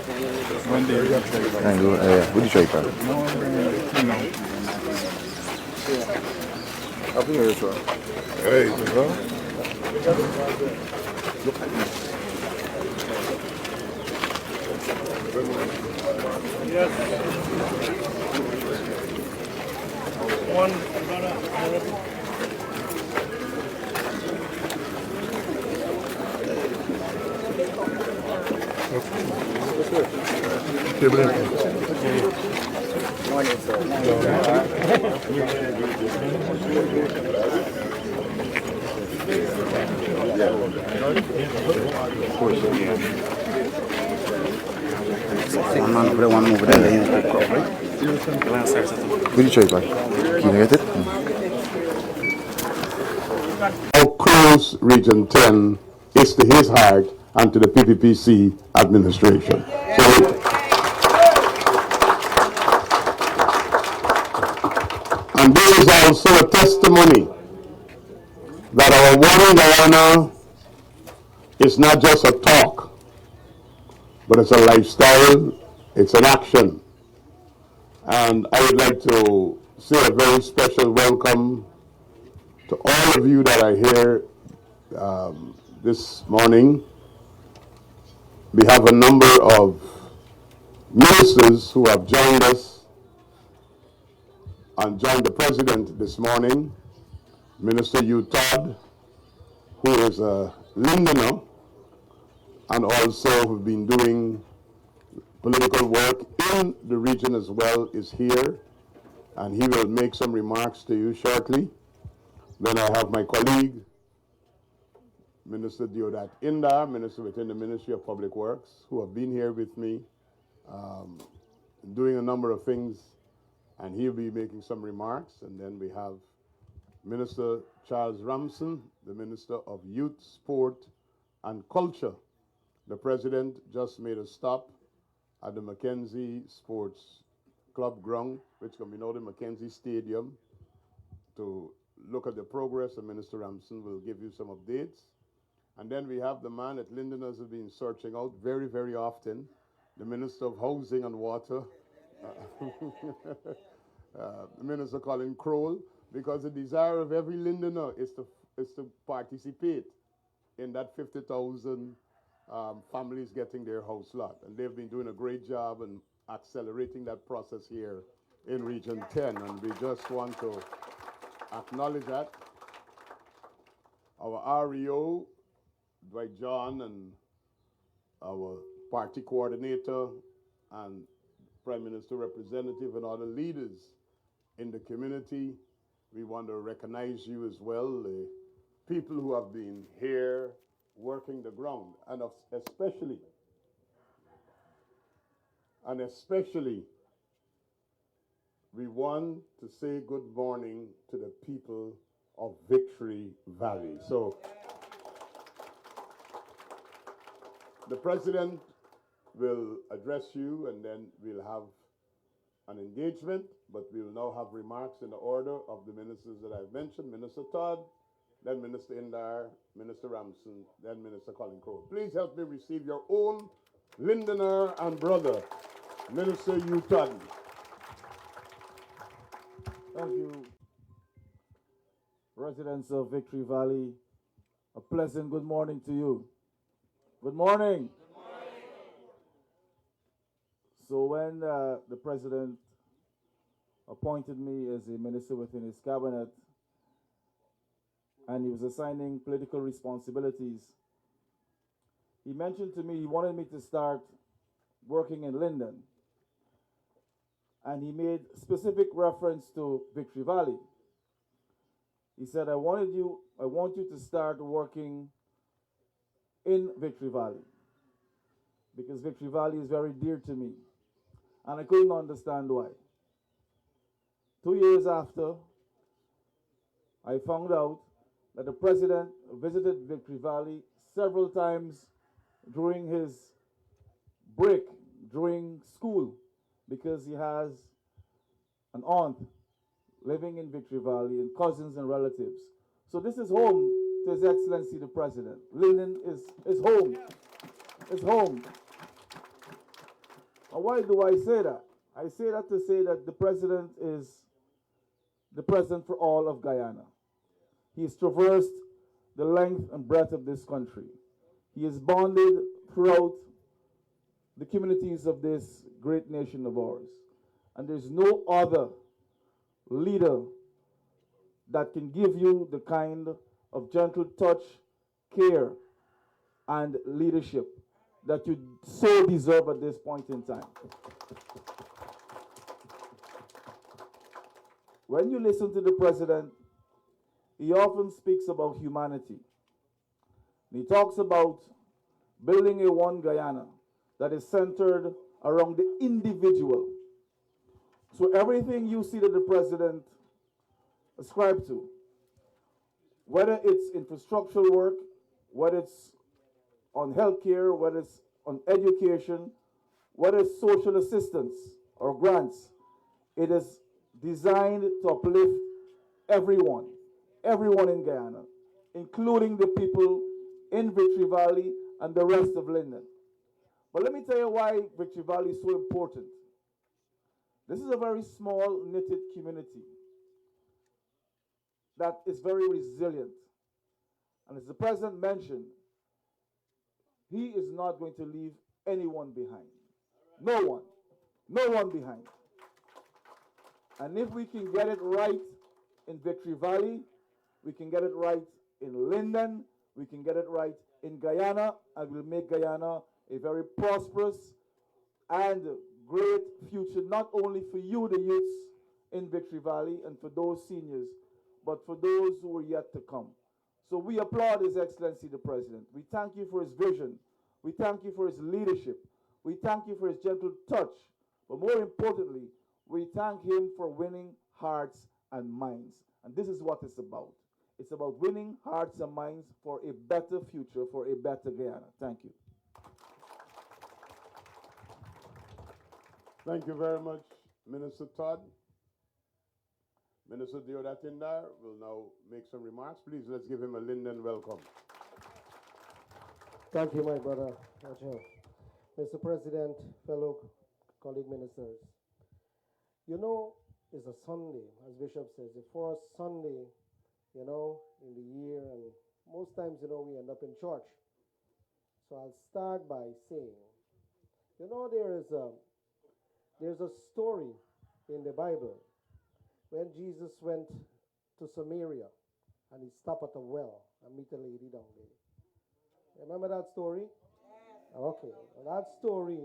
One day. What you try, pal? I'll be here, sir. Hey. Yes. One Morning, sir. One man over there, one over there. What you try, pal? Can you get it? How close Region 10 is to his heart and to the PPPC administration. So, and this is also a testimony that our war in Guyana is not just a talk, but it's a lifestyle, it's an action. And I would like to say a very special welcome to all of you that are here this morning. We have a number of ministers who have joined us and joined the president this morning. Minister Hugh Todd, who is a Lindener and also have been doing political work in the region as well, is here, and he will make some remarks to you shortly. Then I have my colleague, Minister Deodat Indar, Minister within the Ministry of Public Works, who have been here with me doing a number of things, and he'll be making some remarks. And then we have Minister Charles Ramson, the Minister of Youth, Sport, and Culture. The President just made a stop at the Mackenzie Sports Club ground, which can be known as Mackenzie Stadium, to look at the progress, and Minister Ramson will give you some updates. And then we have the man that Lindeners have been searching out very, very often, the Minister of Housing and Water, Minister Colin Crowell, because the desire of every Lindener is to participate in that 50,000 families getting their house lot. And they've been doing a great job in accelerating that process here in Region 10. And we just want to acknowledge that. Our REO, Dwight John, and our party coordinator and Prime Minister representative and other leaders in the community, we want to recognize you as well, the people who have been here working the ground, and especially we want to say good morning to the people of Victory Valley. So the President will address you, and then we'll have an engagement, but we'll now have remarks in the order of the ministers that I've mentioned: Minister Todd, then Minister Indar, Minister Ramson, then Minister Colin Crowell. Please help me receive your own Lindener and brother, Minister Hugh Todd. Thank you, residents of Victory Valley. A pleasant good morning to you. Good morning. Good morning. So when the President appointed me as a minister within his cabinet, and he was assigning political responsibilities, he mentioned to me he wanted me to start working in Linden. And he made specific reference to Victory Valley. He said, I want you to start working in Victory Valley, because Victory Valley is very dear to me. And I couldn't understand why. 2 years after, I found out that the President visited Victory Valley several times during his break, during school, because he has an aunt living in Victory Valley and cousins and relatives. So this is home to His Excellency the President. Linden is home. It's home. And why do I say that? I say that to say that the president is the president for all of Guyana. He has traversed the length and breadth of this country. He is bonded throughout the communities of this great nation of ours. And there's no other leader that can give you the kind of gentle touch, care, and leadership that you so deserve at this point in time. When you listen to the president, he often speaks about humanity. He talks about building a one Guyana that is centered around the individual. So everything you see that the president ascribes to, whether it's infrastructural work, whether it's on healthcare, whether it's on education, whether it's social assistance or grants, it is designed to uplift everyone in Guyana, including the people in Victory Valley and the rest of Linden. But let me tell you why Victory Valley is so important. This is a very small, knitted community that is very resilient. And as the president mentioned, he is not going to leave anyone behind. No one behind. And if we can get it right in Victory Valley, we can get it right in Linden, we can get it right in Guyana, and we'll make Guyana a very prosperous and great future, not only for you, the youths in Victory Valley, and for those seniors, but for those who are yet to come. So we applaud His Excellency the President. We thank you for his vision. We thank you for his leadership. We thank you for his gentle touch. But more importantly, we thank him for winning hearts and minds. And this is what it's about. It's about winning hearts and minds for a better future, for a better Guyana. Thank you. Thank you very much, Minister Todd. Minister Deodatindar will now make some remarks. Please, let's give him a Linden welcome. Thank you, my brother. Mr. President, fellow colleague ministers. You know, it's a Sunday, as Bishop says, the first Sunday, in the year, and most times, we end up in church. So I'll start by saying, there's a story in the Bible when Jesus went to Samaria and he stopped at a well and meet a lady down there. Remember that story? Yes. Okay. Well, that story,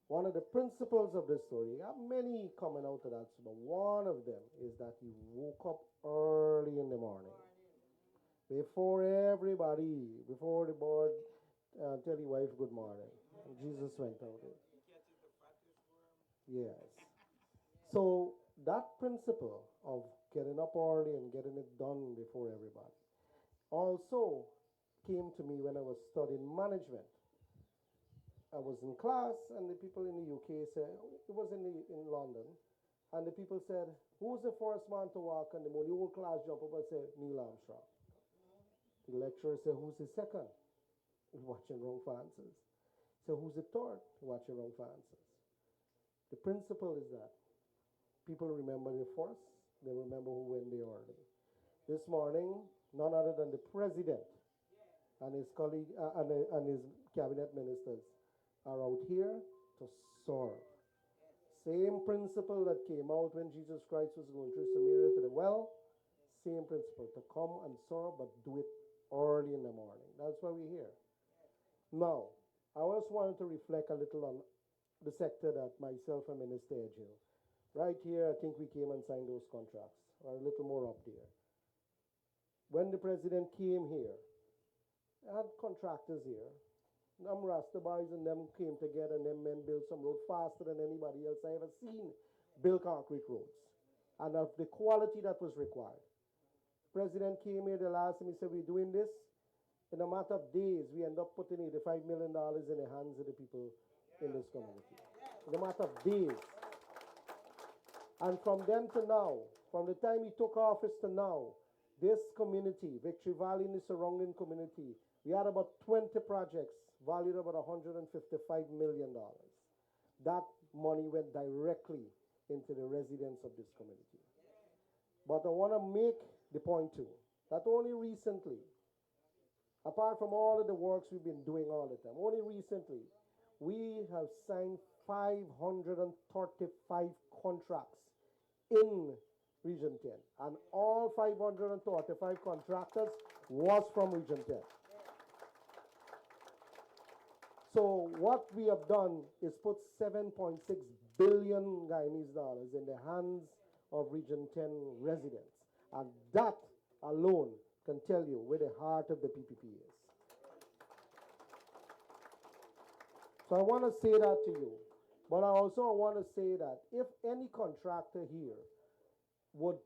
one of the principles of this story, there are many coming out of that, but one of them is that he woke up early in the morning. Before the board tell your wife good morning. And Jesus went out there. Yes. So that principle of getting up early and getting it done before everybody also came to me when I was studying management. I was in class and the people in the UK said, it was in London, and the people said, who's the first man to walk on the moon? The whole class jumped up and said, Neil Armstrong. The lecturer said, who's the second? Watching wrong for answers. So who's the third? Watching wrong for answers. The principle is that people remember the first, they remember who went there early. This morning, none other than the president and his colleague and his cabinet ministers are out here to serve. Same principle that came out when Jesus Christ was going through Samaria to the well, same principle, to come and serve, but do it early in the morning. That's why we're here. Now, I also wanted to reflect a little on the sector that myself and Minister Edghill. Right here, I think we came and signed those contracts, or a little more up there. When the president came here, I had contractors here. Them Rasta boys and them came together and them men built some road faster than anybody else I ever seen build concrete roads. And of the quality that was required. President came here the last time, he said, we're doing this. In a matter of days, we end up putting $85 million in the hands of the people in this community. In a matter of days. And from then to now, from the time he took office to now, this community, Victory Valley and the surrounding community, we had about 20 projects valued about $155 million. that money went directly into the residents of this community. But I want to make the point too, that only recently, apart from all of the works we've been doing all the time, only recently, we have signed 535 contracts in Region 10. And all 535 contractors was from Region 10. So what we have done is put 7.6 billion Guyanese dollars in the hands of Region 10 residents. And that alone can tell you where the heart of the PPP is. So I want to say that to you. But I also want to say that if any contractor here would,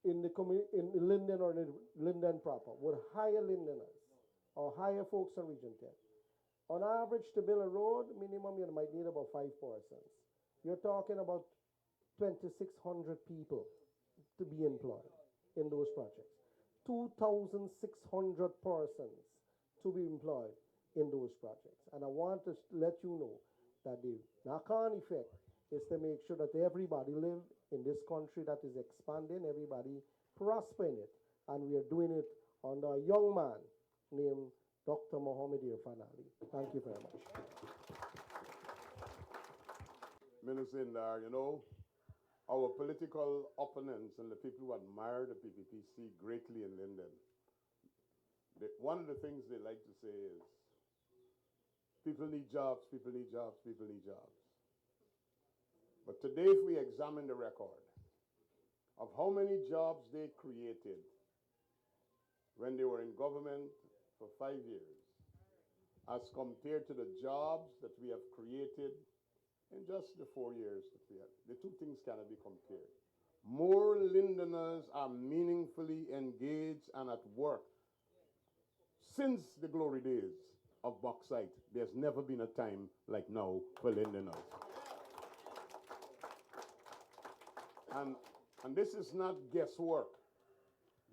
in Linden or in Linden proper, would hire Lindeners or hire folks from Region 10, on average to build a road, minimum you might need about 5 persons. You're talking about 2,600 people to be employed in those projects. 2,600 persons to be employed in those projects. And I want to let you know that the knock-on effect is to make sure that everybody live in this country that is expanding, everybody prosper in it. And we are doing it under a young man named Dr. Mohammed Irfan Ali. Thank you very much. Minister Indar, you know, our political opponents and the people who admire the PPP see greatly in Linden. One of the things they like to say is, people need jobs, people need jobs, people need jobs. But today, if we examine the record of how many jobs they created when they were in government for 5 years, as compared to the jobs that we have created in just the 4 years that we have, the two things cannot be compared. More Lindeners are meaningfully engaged and at work since the glory days of bauxite. There's never been a time like now for Lindeners. And this is not guesswork.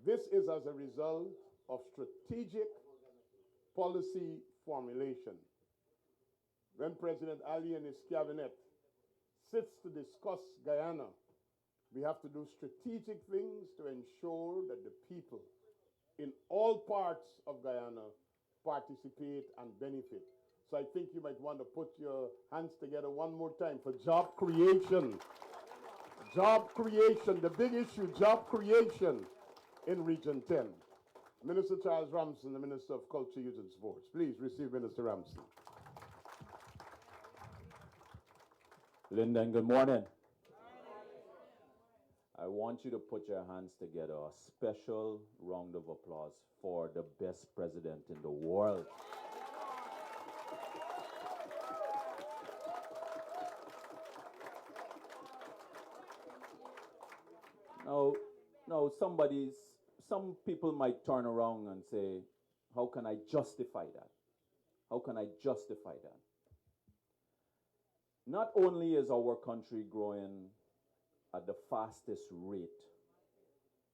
This is as a result of strategic policy formulation. When President Ali and his cabinet sits to discuss Guyana, we have to do strategic things to ensure that the people in all parts of Guyana participate and benefit. So I think you might want to put your hands together one more time for job creation. Job creation, the big issue, job creation in Region 10. Minister Charles Ramsden, the Minister of Culture, Youth and Sports. Please receive Minister Ramsden. Linden, good morning. I want you to put your hands together. A special round of applause for the best president in the world. Now, some people might turn around and say, how can I justify that? How can I justify that? Not only is our country growing at the fastest rate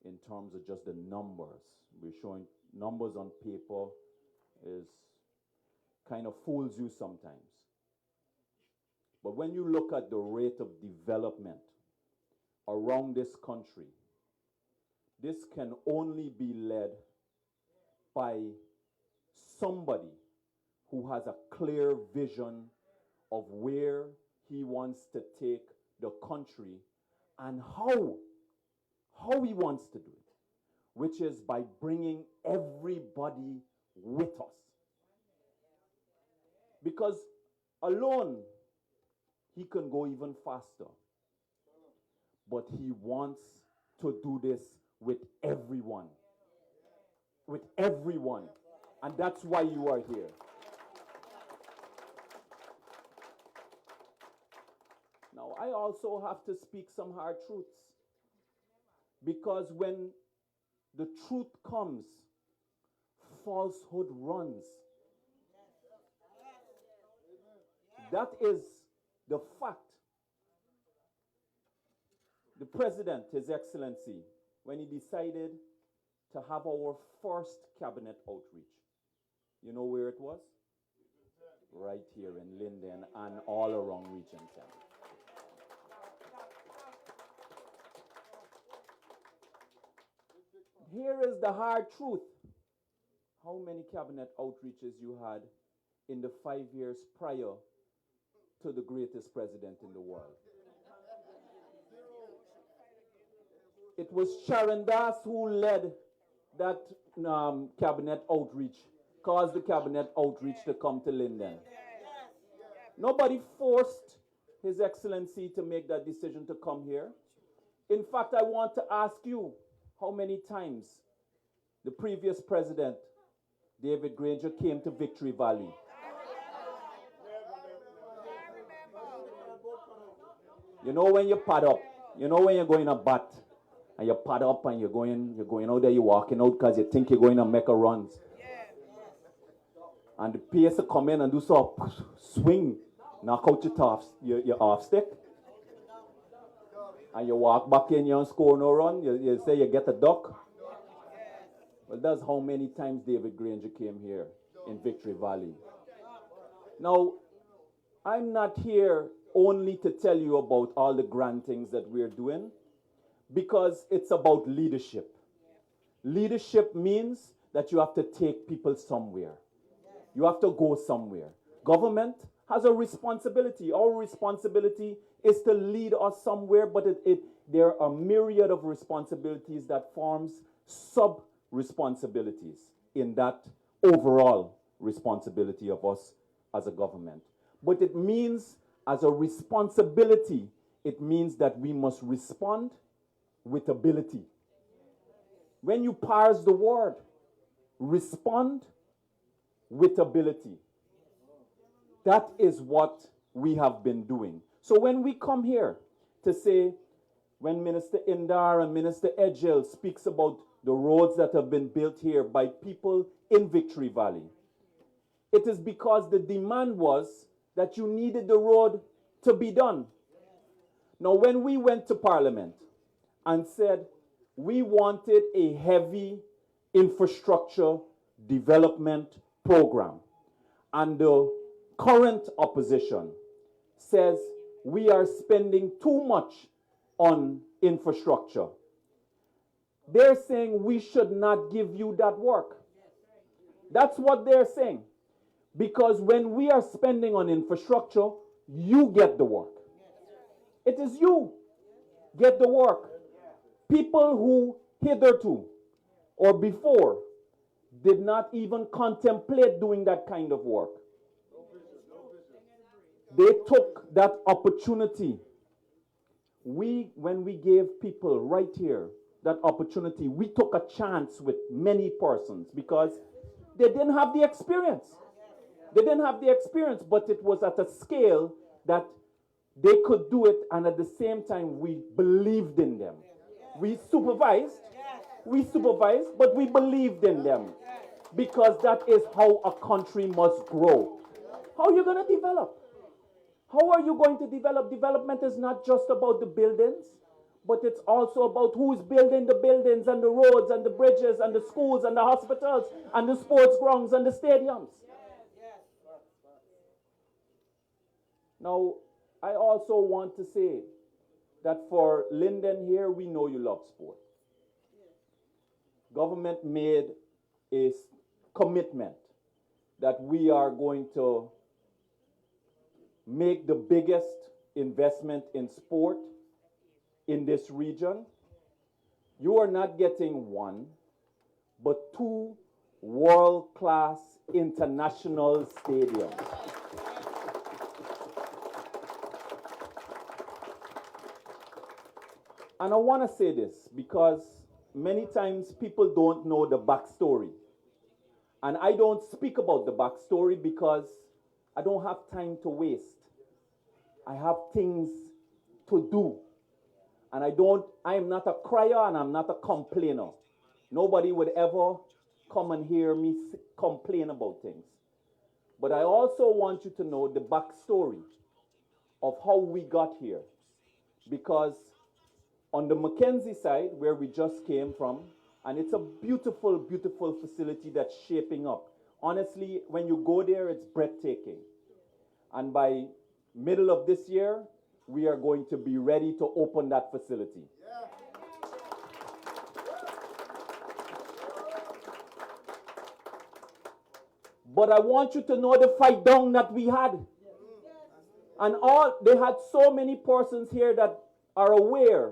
in terms of just the numbers, we're showing numbers on paper is kind of fools you sometimes. But when you look at the rate of development around this country, this can only be led by somebody who has a clear vision of where he wants to take the country and how he wants to do it, which is by bringing everybody with us. Because alone, he can go even faster. But he wants to do this with everyone. With everyone. And that's why you are here. Now, I also have to speak some hard truths. Because when the truth comes, falsehood runs. That is the fact. The President, His Excellency, when he decided to have our first cabinet outreach, you know where it was? right here in Linden and all around Region 10. Here is the hard truth. How many cabinet outreaches you had in the 5 years prior to the greatest president in the world? It was Sharon Das who led that cabinet outreach, caused the cabinet outreach to come to Linden. Nobody forced His Excellency to make that decision to come here. In fact, I want to ask you how many times the previous president, David Granger, came to Victory Valley. You know when you pad up, you know when you're going to bat, and you pad up and you're going out there, you're walking out because you think you're going to make a runs. And the pace come in and do so swing, knock out your off stick. And you walk back in, you don't score no run, you say you get a duck. Well, that's how many times David Granger came here in Victory Valley. Now, I'm not here only to tell you about all the grand things that we're doing, because it's about leadership. Leadership means that you have to take people somewhere. You have to go somewhere. Government has a responsibility. Our responsibility is to lead us somewhere, but there are a myriad of responsibilities that forms sub-responsibilities in that overall responsibility of us as a government. But it means, as a responsibility, it means that we must respond with ability. When you parse the word, respond with ability. That is what we have been doing. So when we come here to say, when Minister Indar and Minister Edgel speaks about the roads that have been built here by people in Victory Valley, it is because the demand was that you needed the road to be done. Now, when we went to Parliament and said we wanted a heavy infrastructure development program, and the current opposition says we are spending too much on infrastructure, they're saying we should not give you that work. That's what they're saying. Because when we are spending on infrastructure, you get the work. It is you get the work. People who hitherto or before did not even contemplate doing that kind of work, they took that opportunity. When we gave people right here that opportunity, we took a chance with many persons because they didn't have the experience. They didn't have the experience, but it was at a scale that they could do it, and at the same time, we believed in them. We supervised, but we believed in them, because that is how a country must grow. How are you going to develop? How are you going to develop? Development is not just about the buildings, but it's also about who's building the buildings and the roads and the bridges and the schools and the hospitals and the sports grounds and the stadiums. Now, I also want to say that for Linden here, we know you love sport. Government made a commitment that we are going to make the biggest investment in sport in this region. You are not getting one, but two world-class international stadiums. And I want to say this because many times people don't know the backstory. And I don't speak about the backstory because I don't have time to waste. I have things to do. And I am not a crier and I'm not a complainer. Nobody would ever come and hear me complain about things. But I also want you to know the backstory of how we got here. Because on the Mackenzie side, where we just came from, and it's a beautiful, beautiful facility that's shaping up. Honestly, when you go there, it's breathtaking. And by middle of this year, we are going to be ready to open that facility. But I want you to know the fight down that we had. And they had so many persons here that are aware.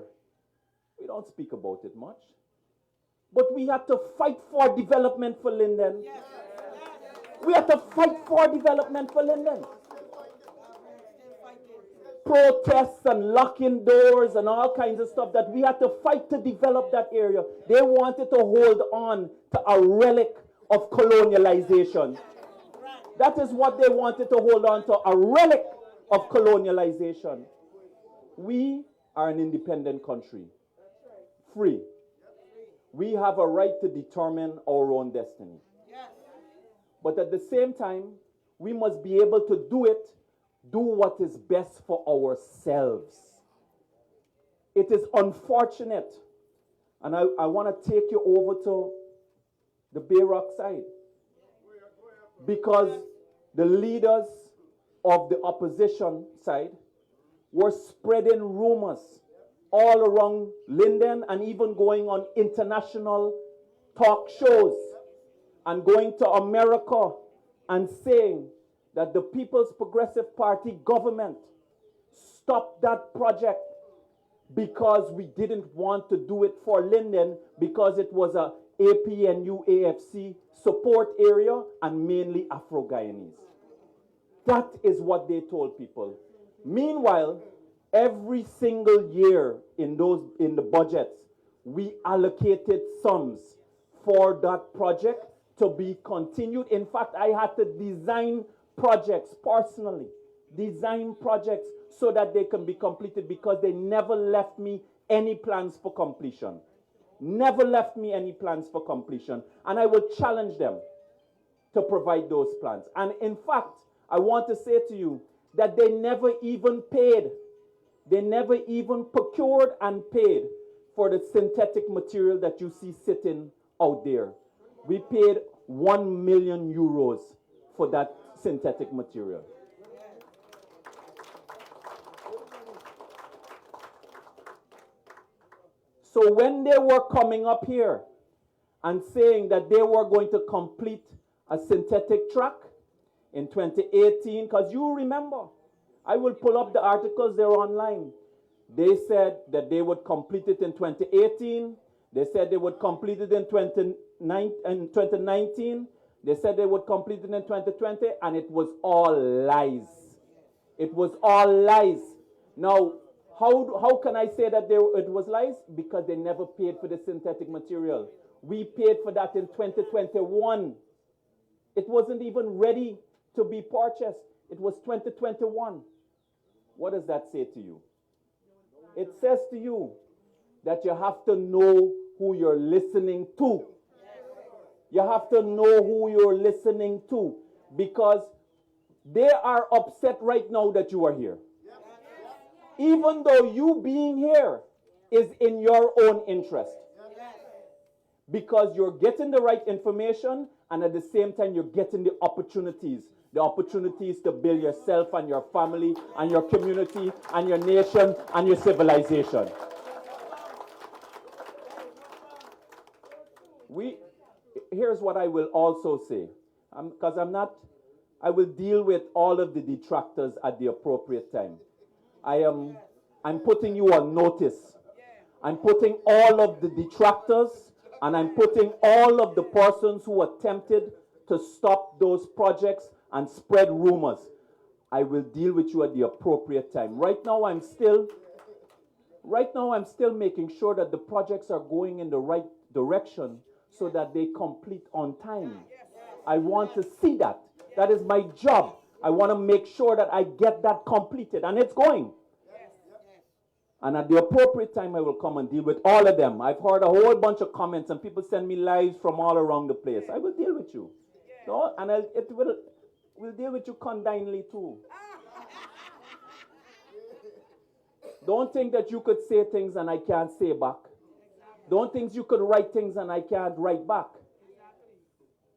We don't speak about it much. But we had to fight for development for Linden. We had to fight for development for Linden. Protests and locking doors and all kinds of stuff that we had to fight to develop that area. They wanted to hold on to a relic of colonialization. That is what they wanted to hold on to, a relic of colonialization. We are an independent country, free. We have a right to determine our own destiny. But at the same time, we must be able to do what is best for ourselves. It is unfortunate, and I want to take you over to the Bay Rock side, because the leaders of the opposition side were spreading rumors all around Linden and even going on international talk shows and going to America and saying that the People's Progressive Party government stopped that project because we didn't want to do it for Linden because it was a APNU AFC support area and mainly Afro-Guyanese. That is what they told people. Meanwhile, every single year in the budgets, we allocated sums for that project to be continued. In fact, I had to design projects personally, so that they can be completed, because they never left me any plans for completion. Never left me any plans for completion. And I will challenge them to provide those plans. And in fact, I want to say to you that they never even paid. They never even procured and paid for the synthetic material that you see sitting out there. We paid 1 million euros for that synthetic material. So when they were coming up here and saying that they were going to complete a synthetic track in 2018, because you remember, I will pull up the articles, they're online. They said that they would complete it in 2018. They said they would complete it in 2019. They said they would complete it in 2020, and it was all lies. It was all lies. Now, how can I say that it was lies? Because they never paid for the synthetic material. We paid for that in 2021. It wasn't even ready to be purchased. It was 2021. What does that say to you? It says to you that you have to know who you're listening to. You have to know who you're listening to, because they are upset right now that you are here. Even though you being here is in your own interest. Because you're getting the right information, and at the same time you're getting the opportunities to build yourself and your family and your community and your nation and your civilization. Here's what I will also say, because I will deal with all of the detractors at the appropriate time. I'm putting you on notice. I'm putting all of the detractors, and I'm putting all of the persons who attempted to stop those projects and spread rumors. I will deal with you at the appropriate time. Right now I'm still making sure that the projects are going in the right direction so that they complete on time. I want to see that. That is my job. I want to make sure that I get that completed, and it's going. And at the appropriate time, I will come and deal with all of them. I've heard a whole bunch of comments, and people send me lives from all around the place. I will deal with you. So, and we'll deal with you condignly too. Don't think that you could say things and I can't say back. Don't think you could write things and I can't write back.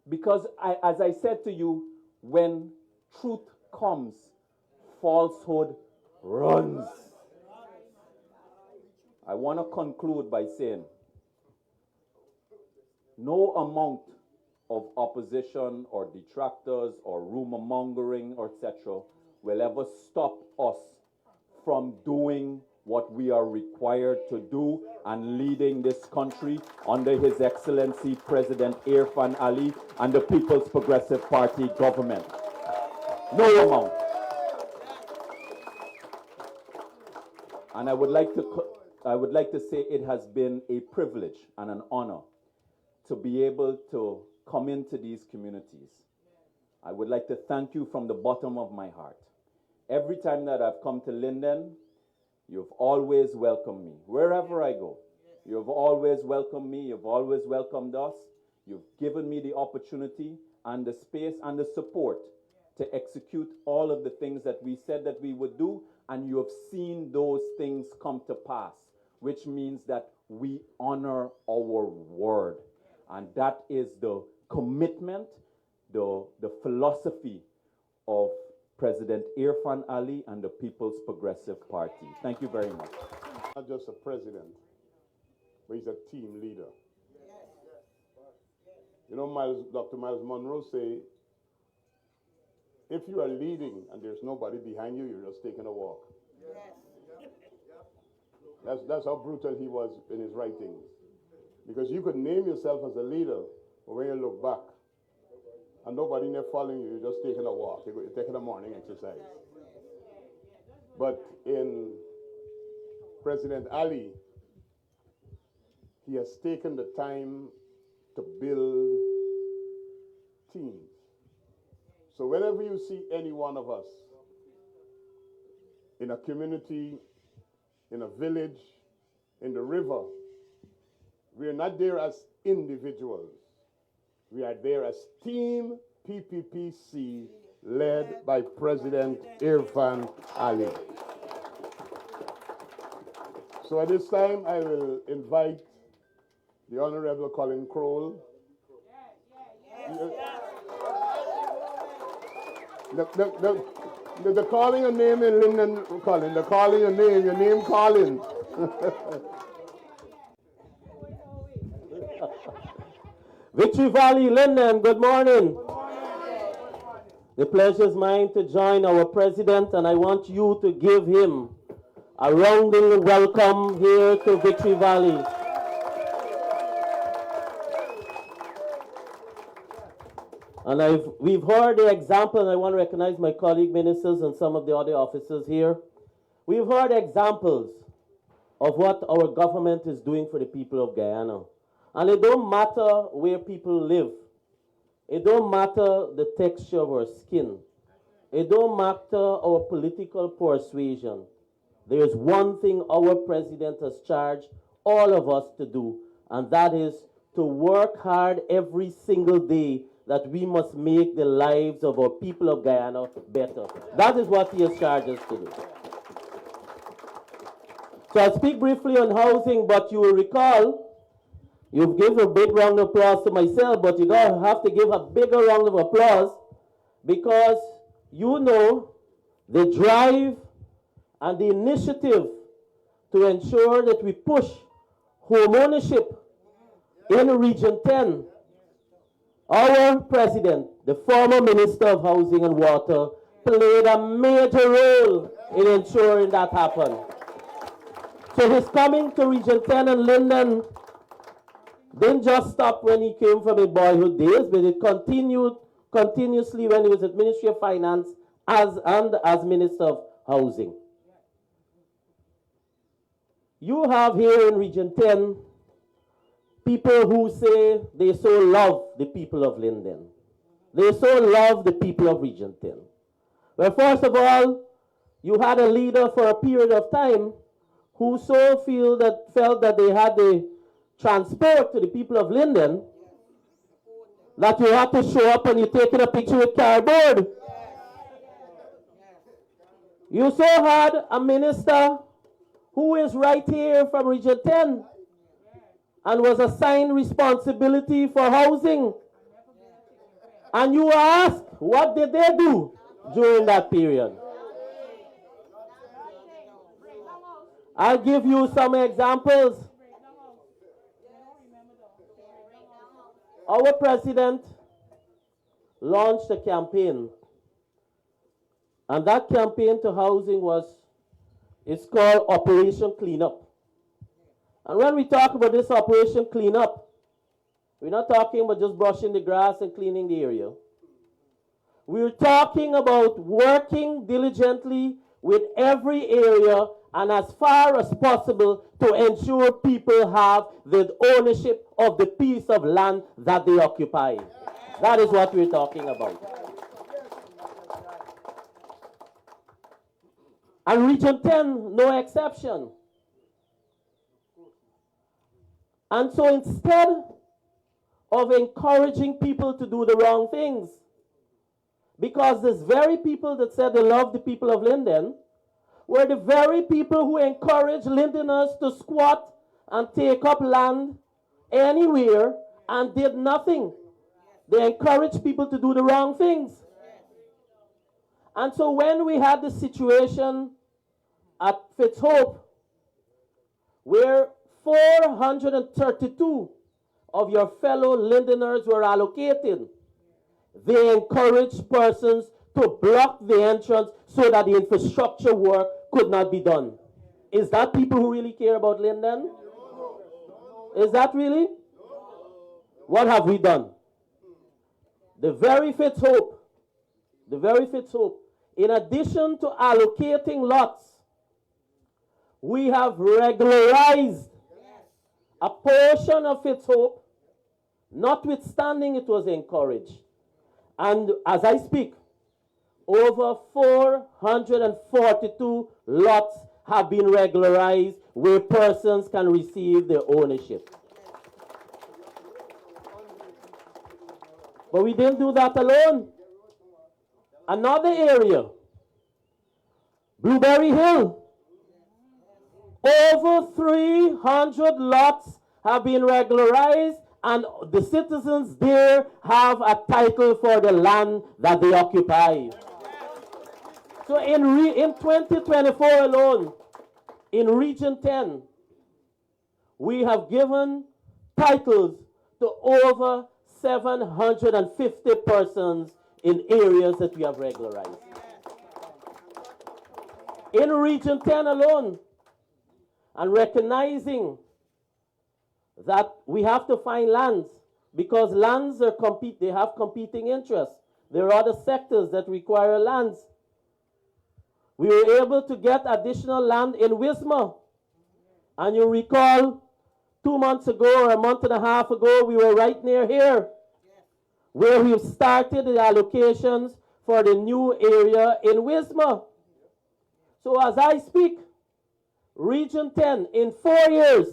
Because as I said to you, when truth comes, falsehood runs. I want to conclude by saying no amount of opposition or detractors or rumor mongering or etc. will ever stop us from doing what we are required to do and leading this country under His Excellency President Irfan Ali and the People's Progressive Party government. No amount. And I would like to say it has been a privilege and an honor to be able to come into these communities. I would like to thank you from the bottom of my heart. Every time that I've come to Linden, you've always welcomed me. Wherever I go, you've always welcomed me. You've always welcomed us. You've given me the opportunity and the space and the support to execute all of the things that we said that we would do, and you have seen those things come to pass, which means that we honor our word. And that is the commitment, the philosophy of President Irfan Ali and the People's Progressive Party. Thank you very much. Not just a president, but he's a team leader. You know, Dr. Miles Monroe say, if you are leading and there's nobody behind you, you're just taking a walk. That's how brutal he was in his writings. Because you could name yourself as a leader, but when you look back, and nobody there following you, you're just taking a walk. You're taking a morning exercise. But in President Ali, he has taken the time to build teams. So whenever you see any one of us in a community, in a village, in the river, we are not there as individuals. We are there as Team PPPC, led by President Irfan Ali. So at this time, I will invite the Honorable Colin Crowell. The calling your name in Linden, Colin. The calling your name Colin. Victory Valley, Linden, good morning. The pleasure is mine to join our president, and I want you to give him a rounding welcome here to Victory Valley. And we've heard the example, and I want to recognize my colleague ministers and some of the other officers here. We've heard examples of what our government is doing for the people of Guyana. And it don't matter where people live. It don't matter the texture of our skin. It don't matter our political persuasion. There is one thing our president has charged all of us to do, and that is to work hard every single day that we must make the lives of our people of Guyana better. That is what he has charged us to do. So I'll speak briefly on housing, but you will recall, you've given a big round of applause to myself, but you have to give a bigger round of applause because you know the drive and the initiative to ensure that we push home ownership in Region 10. Our president, the former Minister of Housing and Water, played a major role in ensuring that happened. So his coming to Region 10 and Linden didn't just stop when he came from his boyhood days, but it continued continuously when he was at Ministry of Finance as Minister of Housing. You have here in Region 10 people who say they so love the people of Linden. They so love the people of Region 10. Well, first of all, you had a leader for a period of time who so felt that they had the transport to the people of Linden that you had to show up and you taking a picture with cardboard. You so had a minister who is right here from Region 10 and was assigned responsibility for housing. And you were asked, what did they do during that period? I'll give you some examples. Our president launched a campaign, and that campaign to housing it's called Operation Cleanup. And when we talk about this Operation Cleanup, we're not talking about just brushing the grass and cleaning the area. We're talking about working diligently with every area and as far as possible to ensure people have the ownership of the piece of land that they occupy. That is what we're talking about. And Region 10, no exception. And so instead of encouraging people to do the wrong things, because these very people that said they love the people of Linden were the very people who encouraged Lindeners to squat and take up land anywhere and did nothing. They encouraged people to do the wrong things. And so when we had the situation at Fitzhope, where 432 of your fellow Lindeners were allocated, they encouraged persons to block the entrance so that the infrastructure work could not be done. Is that people who really care about Linden? Is that really? What have we done? The very Fitzhope, in addition to allocating lots, we have regularized a portion of Fitzhope, notwithstanding it was encouraged. And as I speak, over 442 lots have been regularized where persons can receive their ownership. But we didn't do that alone. Another area, Blueberry Hill, over 300 lots have been regularized, and the citizens there have a title for the land that they occupy. So in 2024 alone, in Region 10, we have given titles to over 750 persons in areas that we have regularized. In Region 10 alone, and recognizing that we have to find lands, because lands they have competing interests. There are other sectors that require lands. We were able to get additional land in Wisma. And you recall 2 months ago or a month and a half ago, we were right near here, where we've started the allocations for the new area in Wisma. So as I speak, Region 10, in 4 years,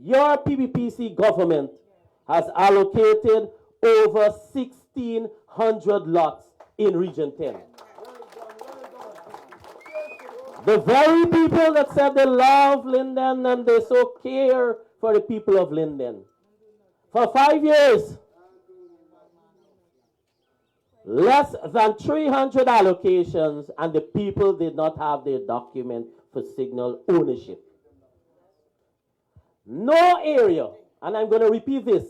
your PBPC government has allocated over 1,600 lots in Region 10. The very people that said they love Linden and they so care for the people of Linden. For 5 years, less than 300 allocations, and the people did not have their document for signal ownership. No area, and I'm going to repeat this,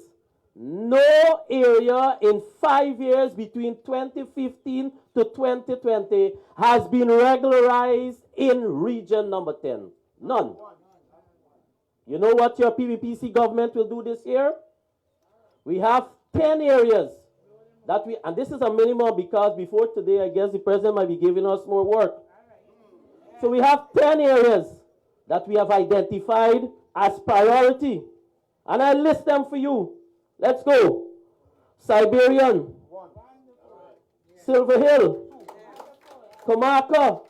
no area in 5 years between 2015 to 2020 has been regularized in region number 10. None. You know what your PBPC government will do this year? We have 10 areas that and this is a minimum because before today, I guess the president might be giving us more work. So we have 10 areas that we have identified as priority. And I list them for you. Let's go. Siberian, Silver Hill, Comaka,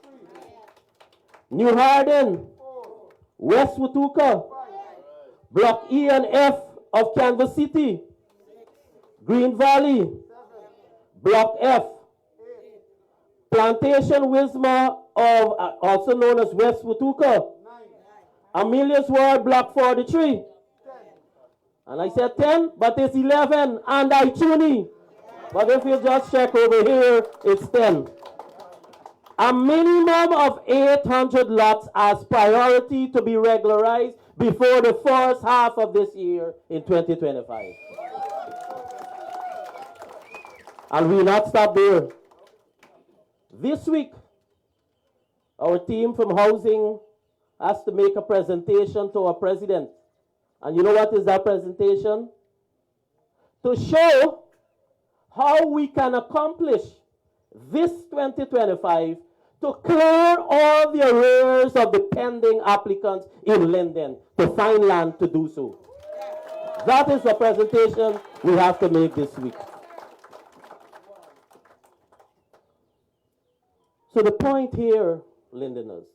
New Harden, West Watuka, Block E and F of Kansas City, Green Valley, Block F, Plantation Wisma of also known as West Watuka, Amelia's Ward, Block 43. And I said 10, but it's 11, and I tune. But if you just check over here, it's 10. A minimum of 800 lots as priority to be regularized before the first half of this year in 2025. And we will not stop there. This week, our team from housing has to make a presentation to our president. And you know what is that presentation? To show how we can accomplish this 2025 to clear all the arrears of the pending applicants in Linden to find land to do so. That is the presentation we have to make this week. So the point here, Lindeners,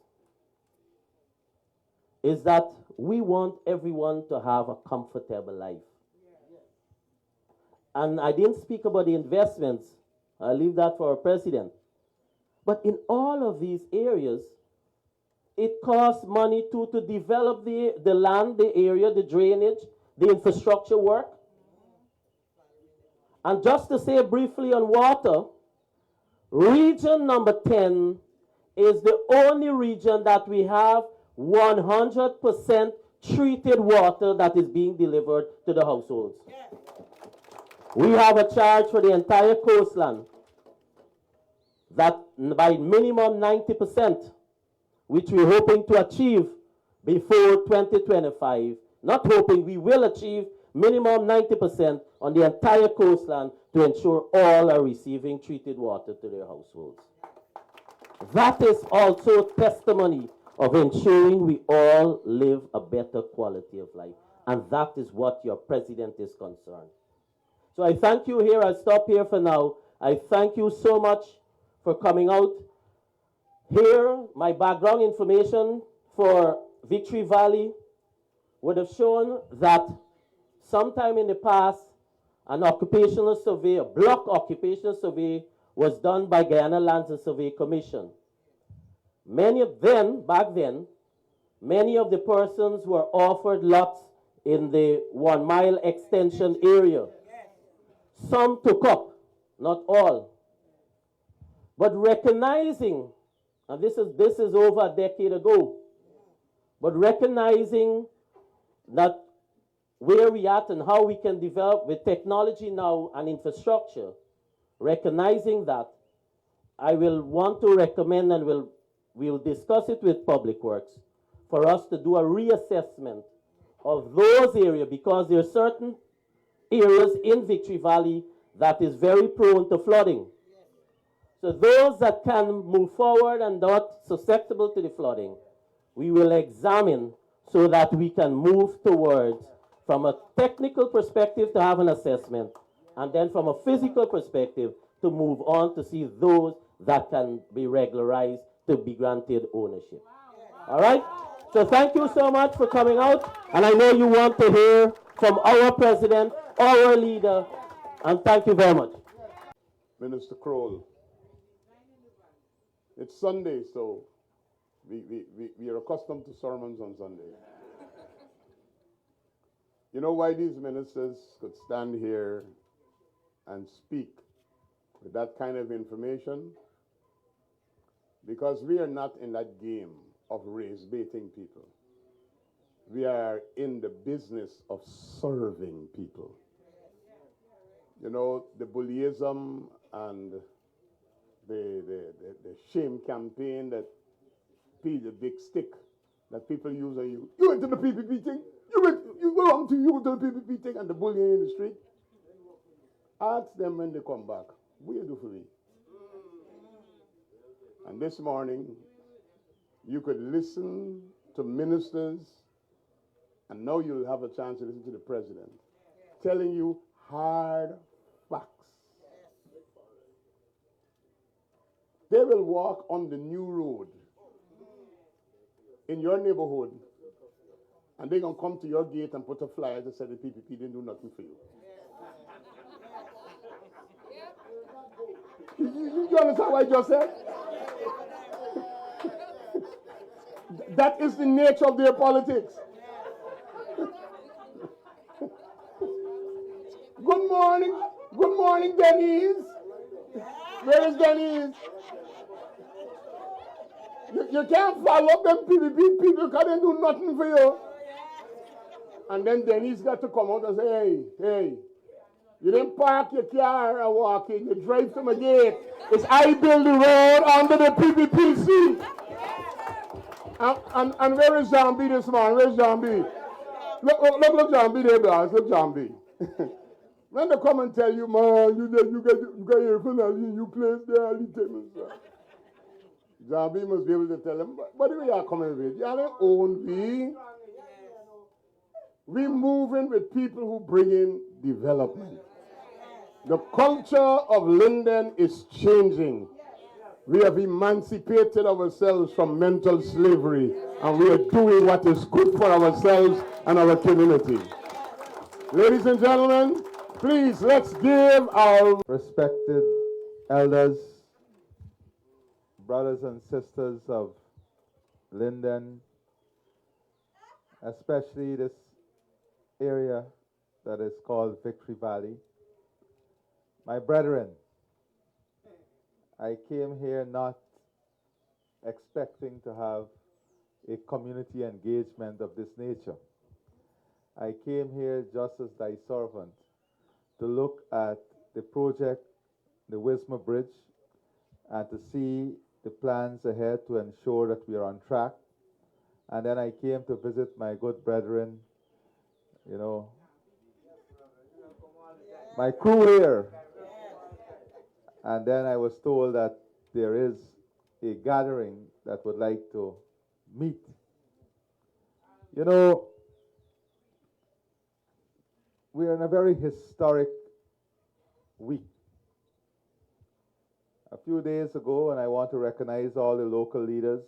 is that we want everyone to have a comfortable life. And I didn't speak about the investments. I'll leave that for our president. But in all of these areas, it costs money to develop the land, the area, the drainage, the infrastructure work. And just to say briefly on water, region number 10 is the only region that we have 100% treated water that is being delivered to the households. We have a charge for the entire coastline that by minimum 90%, which we're hoping to achieve before 2025. Not hoping, we will achieve minimum 90% on the entire coastline to ensure all are receiving treated water to their households. That is also testimony of ensuring we all live a better quality of life. And that is what your president is concerned. So I thank you here. I'll stop here for now. I thank you so much for coming out. Here, my background information for Victory Valley would have shown that sometime in the past, an occupational survey, a block occupational survey, was done by Guyana Lands and Survey Commission. Many of them, back then, many of the persons were offered lots in the 1 mile extension area. Some took up, not all. But recognizing, and this is over a decade ago, but recognizing that where we at and how we can develop with technology now and infrastructure, recognizing that, I will want to recommend and we'll discuss it with Public Works for us to do a reassessment of those areas, because there are certain areas in Victory Valley that is very prone to flooding. So those that can move forward and not susceptible to the flooding, we will examine so that we can move towards, from a technical perspective, to have an assessment, and then from a physical perspective to move on to see those that can be regularized to be granted ownership. All right? So thank you so much for coming out, and I know you want to hear from our president, our leader, and thank you very much. Minister Kroll, it's Sunday, so we are accustomed to sermons on Sunday. You know why these ministers could stand here and speak with that kind of information? Because we are not in that game of race baiting people. We are in the business of serving people. You know, the bullyism and the shame campaign that the big stick that people use on you. You went to the PPP thing. You go on to the PPP thing and the bullying in the street. Ask them when they come back. What do you do for me? And this morning, you could listen to ministers, and now you'll have a chance to listen to the president, telling you hard facts. They will walk on the new road in your neighborhood, and they're going to come to your gate and put a flyer that said the PPP didn't do nothing for you. You understand what I just said? That is the nature of their politics. Good morning, Denise. Where is Denise? You can't follow up them PPP people because they do nothing for you. And then Denny's got to come out and say, hey, you didn't park your car and walk in. You drive to my gate. It's I build the road under the PPPC. And where is John B this man? Where's John B? Look, John B there, guys. Look, John B. When they come and tell you, man, you got your phone, you place there, all the time. John B must be able to tell them, what do we are coming with? You don't own we. We moving with people who bring in development. The culture of Linden is changing. We have emancipated ourselves from mental slavery, and we are doing what is good for ourselves and our community. Ladies and gentlemen, please let's give our respected elders, brothers and sisters of Linden, especially this area that is called Victory Valley. My brethren, I came here not expecting to have a community engagement of this nature. I came here just as thy servant to look at the project, the Wisma Bridge, and to see the plans ahead to ensure that we are on track. And then I came to visit my good brethren, you know, my crew here. And then I was told that there is a gathering that would like to meet. You know, we are in a very historic week. A few days ago, and I want to recognize all the local leaders,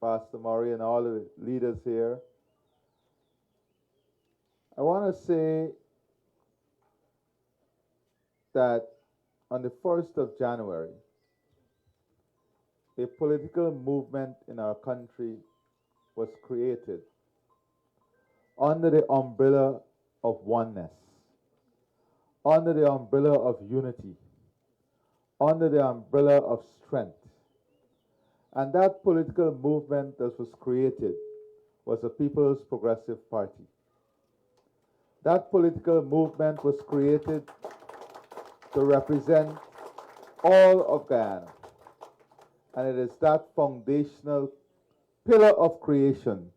Pastor Murray and all the leaders here. I want to say that on the 1st of January, a political movement in our country was created under the umbrella of oneness, under the umbrella of unity, under the umbrella of strength. And that political movement that was created was the People's Progressive Party. That political movement was created to represent all of Guyana. And it is that foundational pillar of creation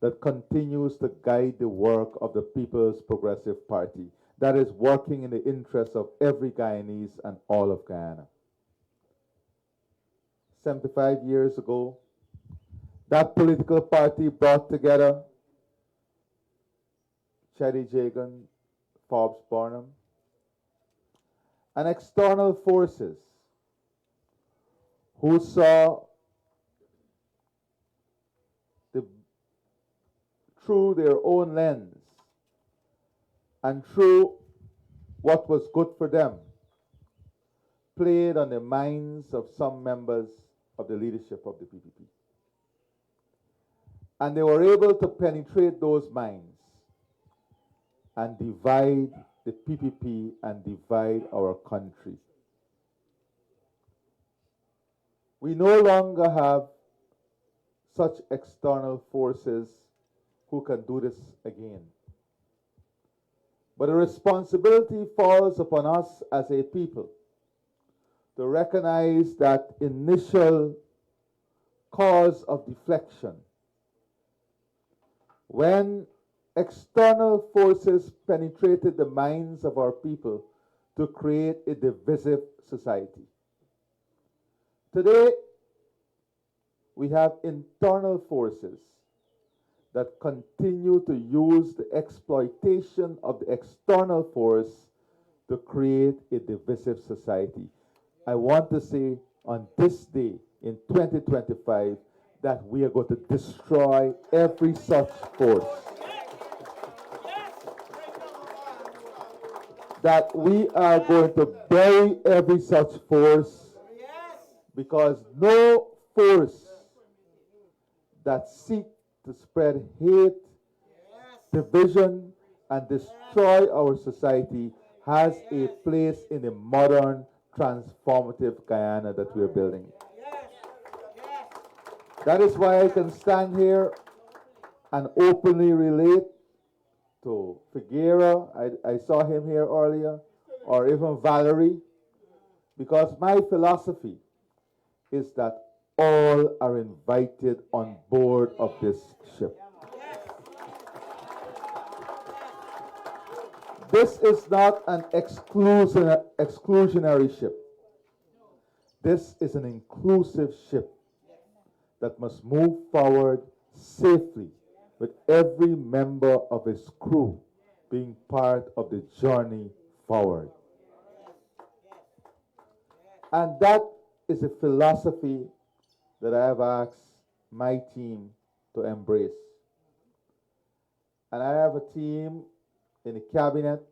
that continues to guide the work of the People's Progressive Party, that is working in the interest of every Guyanese and all of Guyana. 75 years ago, that political party brought together Cheddy Jagan, Forbes Barnum, and external forces who saw through their own lens and through what was good for them, played on the minds of some members of the leadership of the PPP. And they were able to penetrate those minds and divide the PPP and divide our country. We no longer have such external forces who can do this again. But the responsibility falls upon us as a people to recognize that initial cause of deflection. When external forces penetrated the minds of our people to create a divisive society. Today, we have internal forces that continue to use the exploitation of the external force to create a divisive society. I want to say on this day in 2025 that we are going to destroy every such force. That we are going to bury every such force, because no force that seeks to spread hate, division, and destroy our society has a place in the modern transformative Guyana that we are building. That is why I can stand here and openly relate to Figuera. I saw him here earlier, or even Valerie, because my philosophy is that all are invited on board of this ship. This is not an exclusionary ship. This is an inclusive ship that must move forward safely with every member of its crew being part of the journey forward. And that is a philosophy that I have asked my team to embrace. And I have a team in the cabinet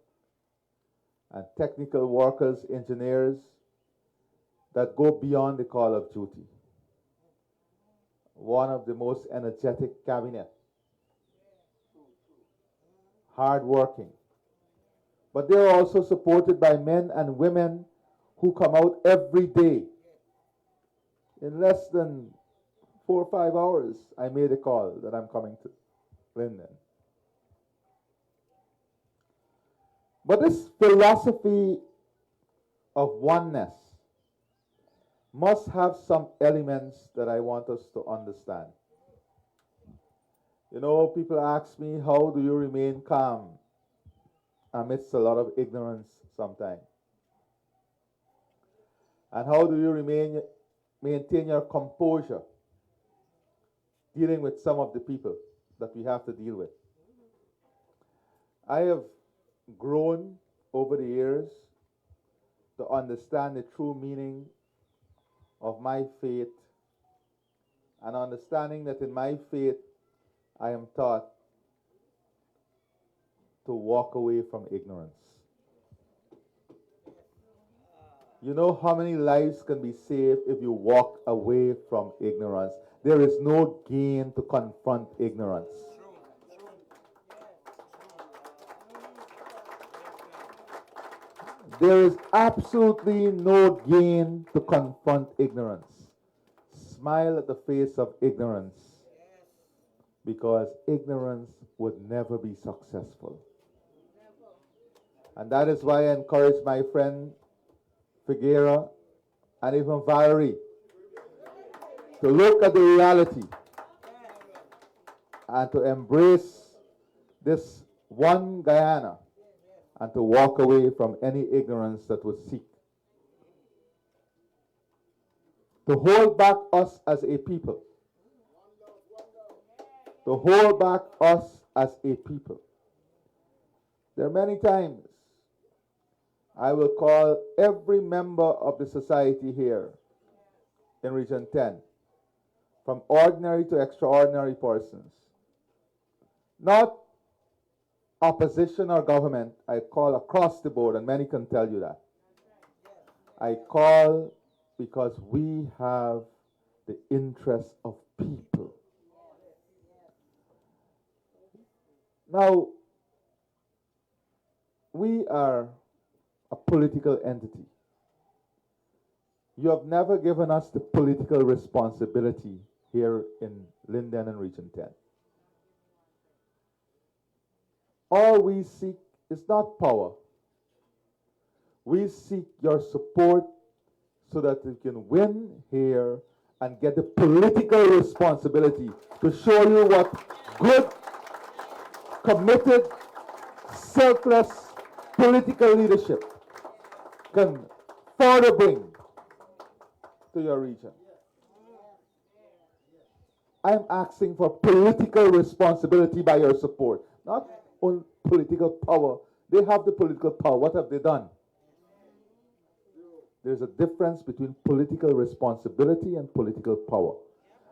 and technical workers, engineers that go beyond the call of duty. One of the most energetic cabinet, hardworking. But they're also supported by men and women who come out every day. In less than 4 or 5 hours, I made a call that I'm coming to Linden. But this philosophy of oneness must have some elements that I want us to understand. You know, people ask me, how do you remain calm amidst a lot of ignorance sometimes? And how do you maintain your composure dealing with some of the people that we have to deal with? I have grown over the years to understand the true meaning of my faith, and understanding that in my faith I am taught to walk away from ignorance. You know how many lives can be saved if you walk away from ignorance? There is no gain to confront ignorance. There is absolutely no gain to confront ignorance. Smile at the face of ignorance, because ignorance would never be successful. And that is why I encourage my friend Figuera and even Valerie to look at the reality and to embrace this one Guyana and to walk away from any ignorance that would seek to hold back us as a people. To hold back us as a people. There are many times I will call every member of the society here in Region 10, from ordinary to extraordinary persons. Not opposition or government, I call across the board, and many can tell you that. I call because we have the interests of people. Now, we are a political entity. You have never given us the political responsibility here in Linden and Region 10. All we seek is not power. We seek your support so that we can win here and get the political responsibility to show you what good, committed, selfless political leadership can further bring to your region. I'm asking for political responsibility by your support, not on political power. They have the political power. What have they done? There's a difference between political responsibility and political power.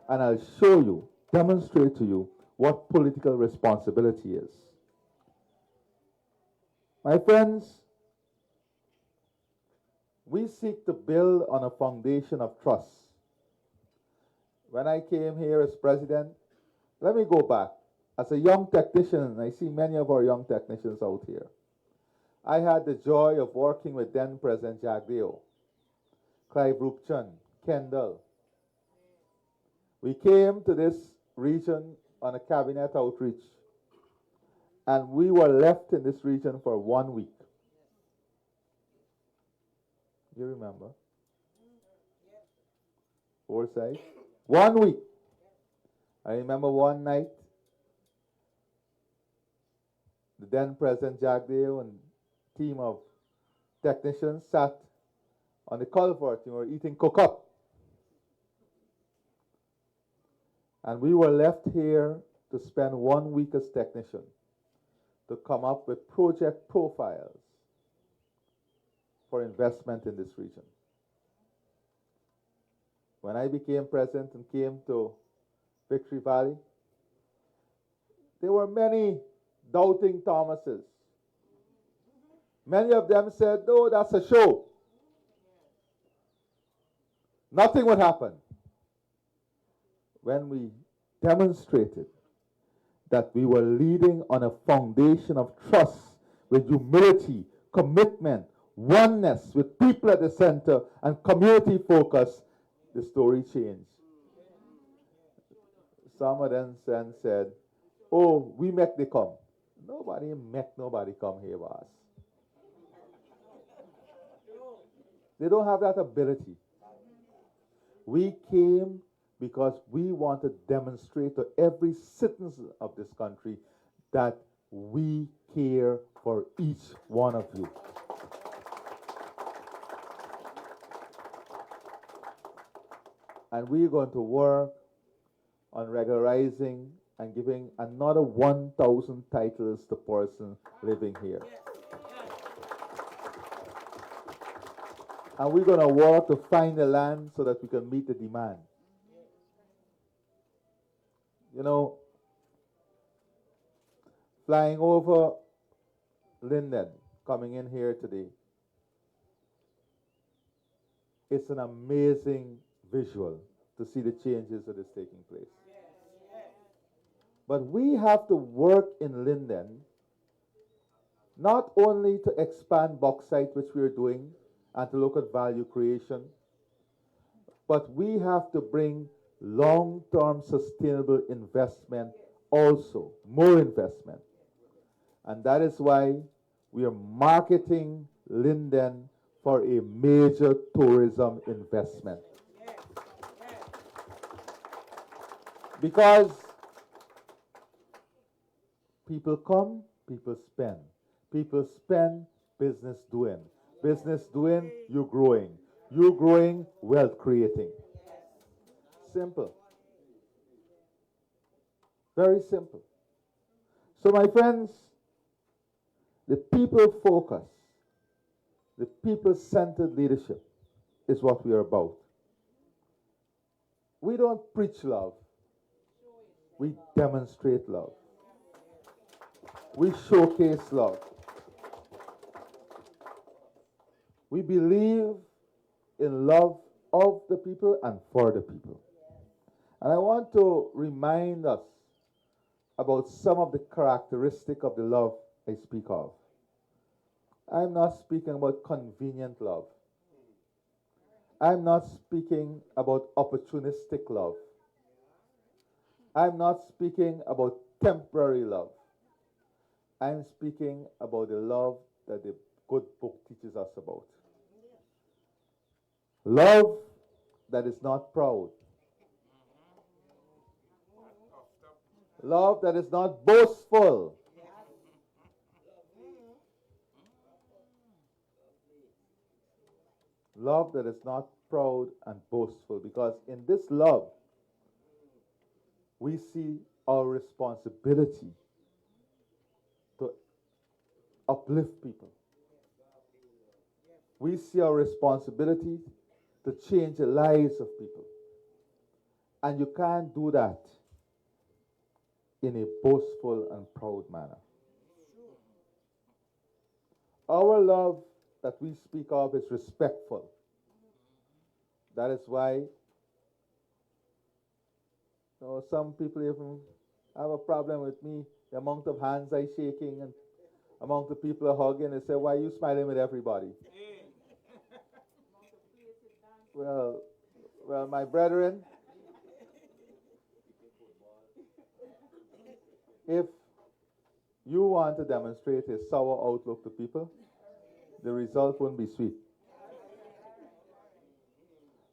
And I'll show you, demonstrate to you what political responsibility is. My friends, we seek to build on a foundation of trust. When I came here as president, let me go back. As a young technician, I see many of our young technicians out here. I had the joy of working with then President Jagdeo, Clive Rupchand, Kendall. We came to this region on a cabinet outreach, and we were left in this region for 1 week. You remember? Foresight? 1 week. I remember one night, the then President Jack Dale and team of technicians sat on the culvert and were eating cook-up. And we were left here to spend 1 week as technicians to come up with project profiles for investment in this region. When I became president and came to Victory Valley, there were many doubting Thomases. Many of them said, "No, that's a show. Nothing would happen." When we demonstrated that we were leading on a foundation of trust with humility, commitment, oneness, with people at the center, and community focus, the story changed. Some of them said, "Oh, we make they come." Nobody make nobody come here, boss. They don't have that ability. We came because we want to demonstrate to every citizen of this country that we care for each one of you. And we're going to work on regularizing and giving another 1,000 titles to person living here. And we're going to work to find the land so that we can meet the demand. You know, flying over Linden, coming in here today, it's an amazing visual to see the changes that is taking place. But we have to work in Linden not only to expand bauxite, which we are doing, and to look at value creation, but we have to bring long-term sustainable investment also, more investment. And that is why we are marketing Linden for a major tourism investment. Because people come, people spend. People spend, business doing. Business doing, you growing. You growing, wealth creating. Simple. Very simple. So my friends, the people focus, the people-centered leadership is what we are about. We don't preach love. We demonstrate love. We showcase love. We believe in love of the people and for the people. And I want to remind us about some of the characteristics of the love I speak of. I'm not speaking about convenient love. I'm not speaking about opportunistic love. I'm not speaking about temporary love. I'm speaking about the love that the good book teaches us about. Love that is not proud. Love that is not boastful. Love that is not proud and boastful. Because in this love, we see our responsibility to uplift people. We see our responsibility to change the lives of people. And you can't do that in a boastful and proud manner. Our love that we speak of is respectful. That is why some people even have a problem with me, the amount of hands I shaking and amount of people are hugging. They say, "Why are you smiling with everybody?" Well, my brethren, If you want to demonstrate a sour outlook to people, the result won't be sweet.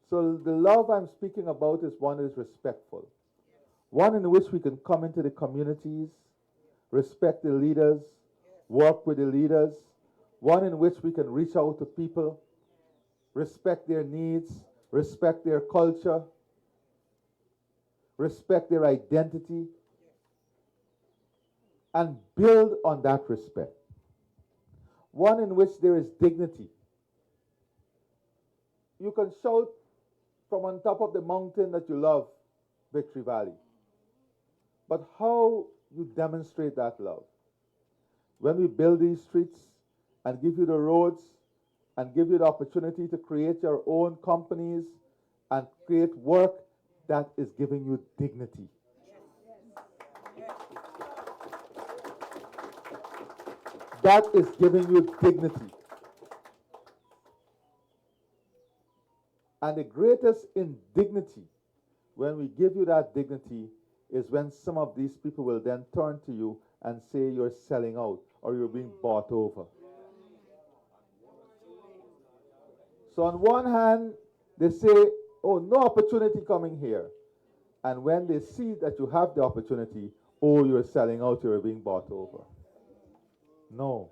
So the love I'm speaking about is one that is respectful, one in which we can come into the communities, respect the leaders, work with the leaders, one in which we can reach out to people, respect their needs, respect their culture, respect their identity, and build on that respect. One in which there is dignity. You can shout from on top of the mountain that you love Victory Valley. But how you demonstrate that love? When we build these streets and give you the roads and give you the opportunity to create your own companies and create work that is giving you dignity. That is giving you dignity. And the greatest indignity, when we give you that dignity, is when some of these people will then turn to you and say you're selling out or you're being bought over. So on one hand, they say, oh, no opportunity coming here. And when they see that you have the opportunity, oh, you're selling out, you're being bought over. No.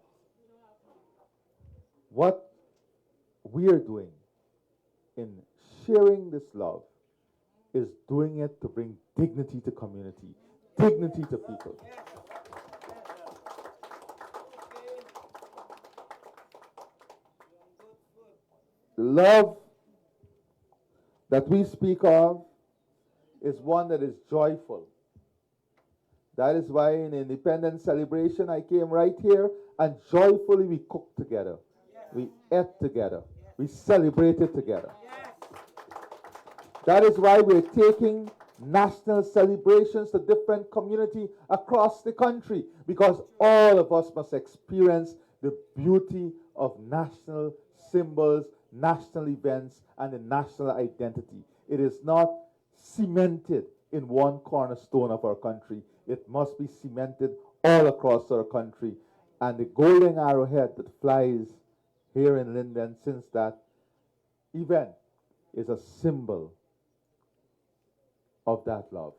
What we are doing in sharing this love is doing it to bring dignity to community, dignity to people. The love that we speak of is one that is joyful. That is why in Independence celebration I came right here and joyfully we cooked together. We ate together. We celebrated together. That is why we're taking national celebrations to different communities across the country, because all of us must experience the beauty of national symbols, national events, and the national identity. It is not cemented in one cornerstone of our country. It must be cemented all across our country. And the golden arrowhead that flies here in Linden since that event is a symbol of that love.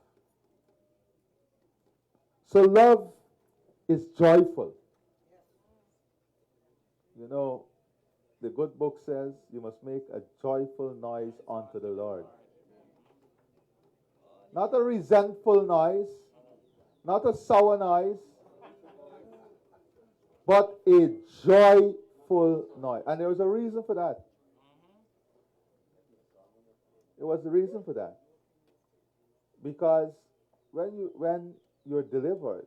So love is joyful. You know, the good book says you must make a joyful noise unto the Lord. Not a resentful noise, not a sour noise, but a joyful noise. And there was a reason for that. There was a reason for that. Because when you're delivered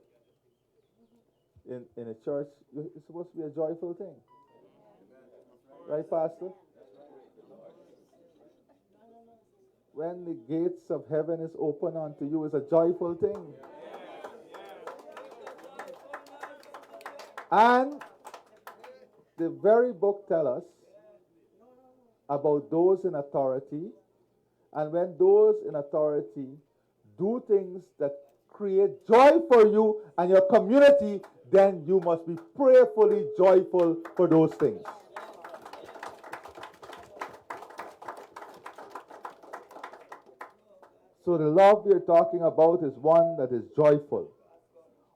in a church, it's supposed to be a joyful thing. Right, Pastor? When the gates of heaven is open unto you, it's a joyful thing. And the very book tells us about those in authority, and when those in authority do things that create joy for you and your community, then you must be prayerfully joyful for those things. So the love we are talking about is one that is joyful,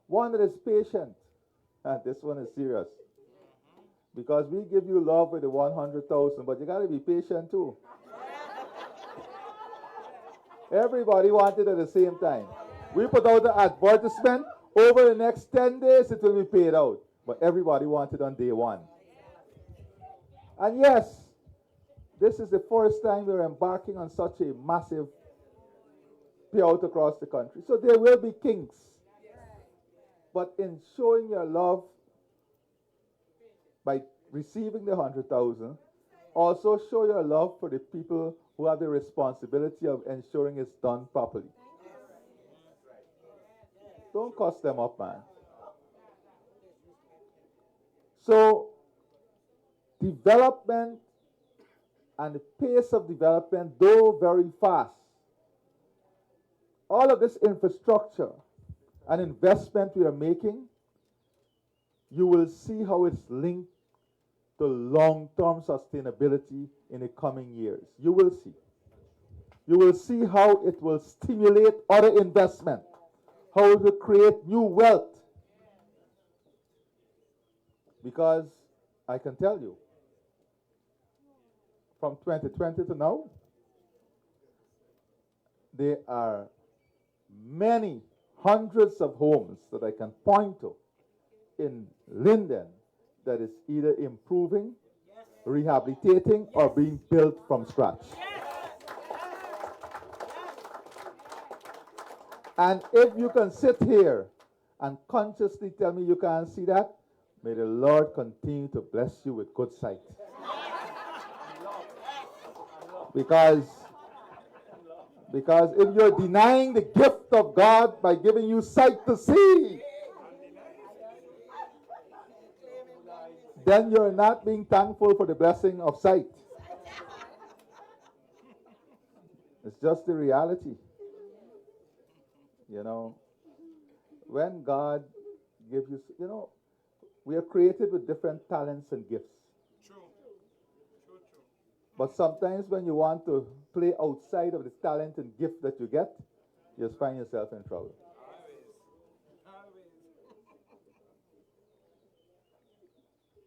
one that is patient. And this one is serious. Because we give you love with the 100,000, but you got to be patient too. Everybody wants it at the same time. We put out the advertisement. Over the next 10 days, it will be paid out. But everybody wants it on day one. And yes, this is the first time we're embarking on such a massive payout across the country. So there will be kinks. But in showing your love by receiving the 100,000, also show your love for the people who have the responsibility of ensuring it's done properly. Don't cost them up, man. So, development and the pace of development, though very fast, all of this infrastructure an investment we are making, you will see how it's linked to long-term sustainability in the coming years. You will see. You will see how it will stimulate other investment, how it will create new wealth. Because I can tell you, from 2020 to now, there are many hundreds of homes that I can point to in Linden that is either improving, rehabilitating, or being built from scratch. And if you can sit here and consciously tell me you can't see that, may the Lord continue to bless you with good sight. Because if you're denying the gift of God by giving you sight to see, then you're not being thankful for the blessing of sight. It's just the reality. You know, when God gives you, you know, we are created with different talents and gifts. But sometimes when you want to play outside of the talent and gift that you get, you just find yourself in trouble.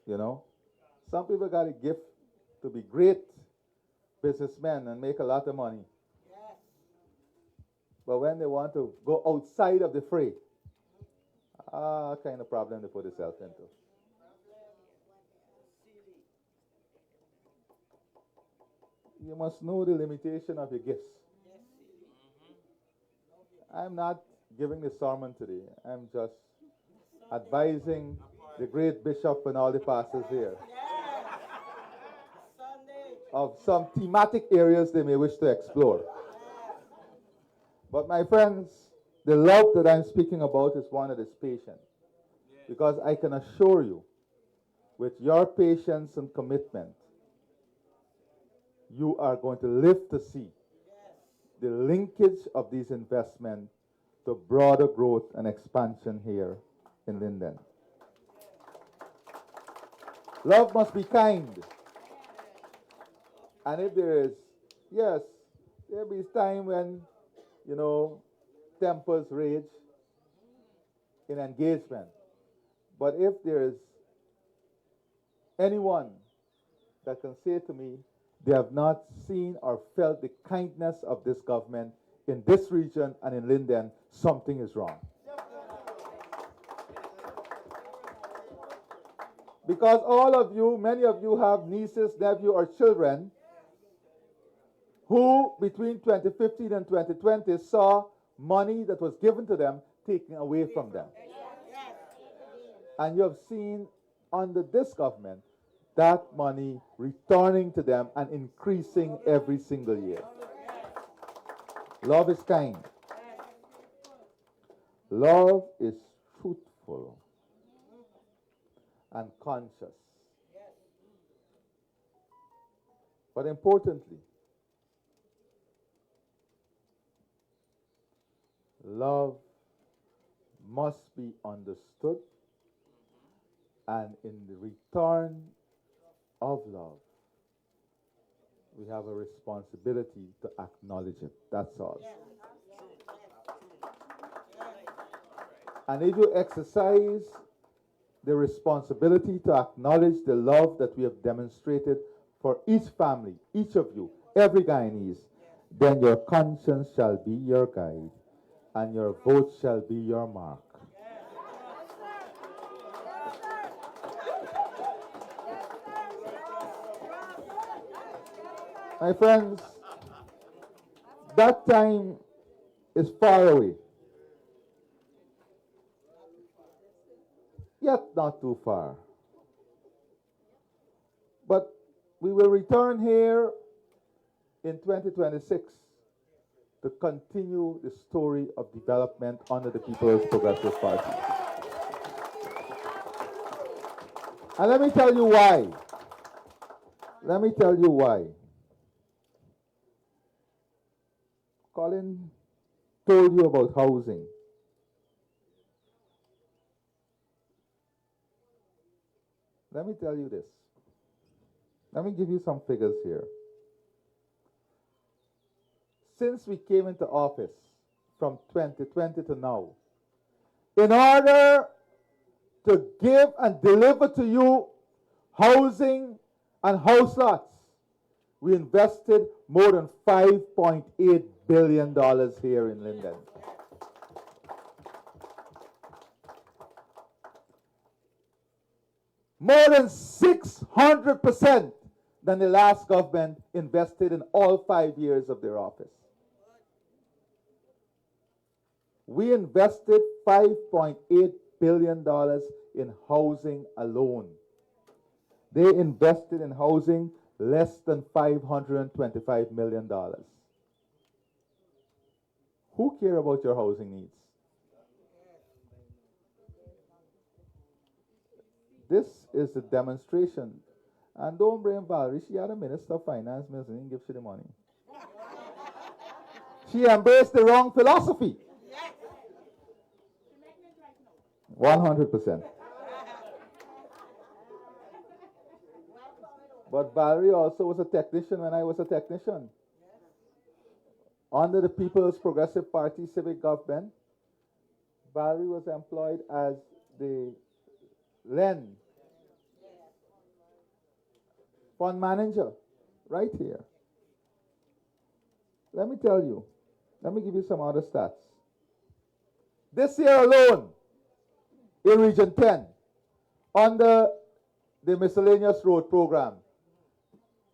You know, some people got a gift to be great businessmen and make a lot of money. But when they want to go outside of the fray, kind of problem they put themselves into. You must know the limitation of your gifts. I'm not giving the sermon today. I'm just advising the great bishop and all the pastors here of some thematic areas they may wish to explore. But my friends, the love that I'm speaking about is one that is patient. Because I can assure you, with your patience and commitment, you are going to live to see the linkage of these investments to broader growth and expansion here in Linden. Love must be kind. And if there is, yes, there will be time when, you know, tempers rage in engagement. But if there is anyone that can say to me, they have not seen or felt the kindness of this government in this region and in Linden, something is wrong. Because all of you, many of you have nieces, nephews, or children who between 2015 and 2020 saw money that was given to them taken away from them. And you have seen under this government that money returning to them and increasing every single year. Love is kind. Love is truthful and conscious. But importantly, love must be understood, and in the return of love, we have a responsibility to acknowledge it. That's all. And if you exercise the responsibility to acknowledge the love that we have demonstrated for each family, each of you, every Guyanese, then your conscience shall be your guide, and your vote shall be your mark. My friends, that time is far away, yet not too far. But we will return here in 2026 to continue the story of development under the People's Progressive Party. And let me tell you why. Let me tell you why. Colin told you about housing. Let me tell you this. Let me give you some figures here. Since we came into office from 2020 to now, in order to give and deliver to you housing and house lots, we invested more than $5.8 billion here in Linden. More than 600% than the last government invested in all 5 years of their office. We invested $5.8 billion in housing alone. They invested in housing less than $525 million. Who care about your housing needs? This is a demonstration. And don't blame Valerie. She had a Minister of Finance, Minister didn't give she the money. She embraced the wrong philosophy. 100%. But Valerie also was a technician when I was a technician. Under the People's Progressive Party civic government, Valerie was employed as the Linden fund manager right here. Let me tell you, let me give you some other stats. This year alone, in Region 10, under the miscellaneous road program,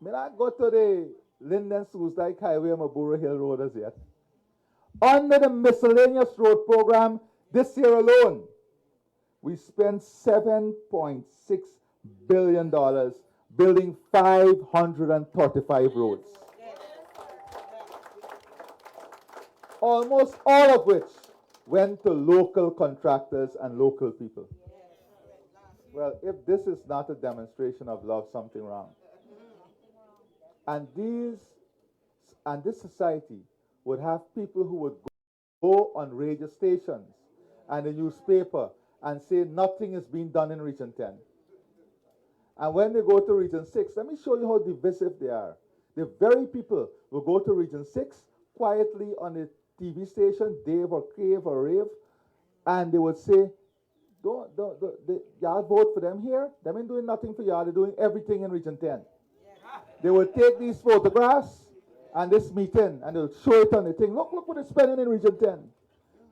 may not go to the Linden Susdike Highway and Mabura Hill Road as yet. Under the miscellaneous road program, this year alone, we spent $7.6 billion building 535 roads. Almost all of which went to local contractors and local people. Well, if this is not a demonstration of love, something wrong. And this society would have people who would go on radio stations and the newspaper and say nothing is being done in Region 10. And when they go to Region 6, let me show you how divisive they are. The very people will go to Region 6 quietly on the TV station, Dave or Crave or Rave, and they would say, y'all vote for them here. They ain't doing nothing for y'all. They're doing everything in Region 10. They will take these photographs and this meeting and they'll show it on the thing. Look what they're spending in Region 10.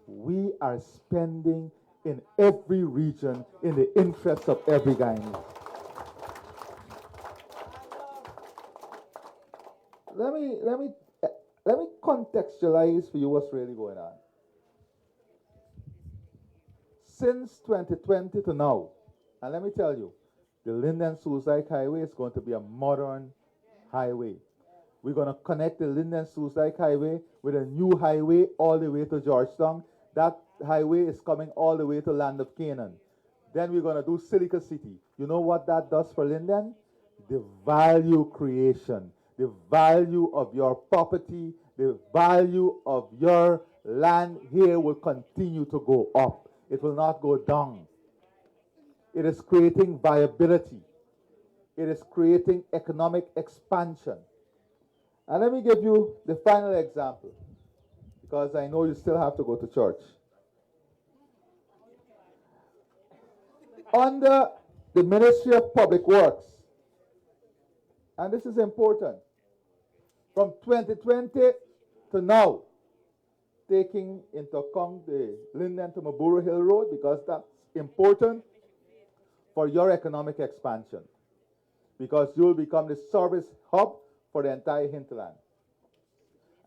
We are spending in every region in the interest of every Guyanese. Let me contextualize for you what's really going on. Since 2020 to now, and let me tell you, the Linden Susdike Highway is going to be a modern highway. We're going to connect the Linden Susdike Highway with a new highway all the way to Georgetown. That highway is coming all the way to Land of Canaan. Then we're going to do Silica City. You know what that does for Linden? The value creation, the value of your property, the value of your land here will continue to go up. It will not go down. It is creating viability. It is creating economic expansion. And let me give you the final example, because I know you still have to go to church. Under the Ministry of Public Works, and this is important, from 2020 to now, taking into account the Linden to Mabura Hill Road, because that's important for your economic expansion, because you'll become the service hub for the entire hinterland.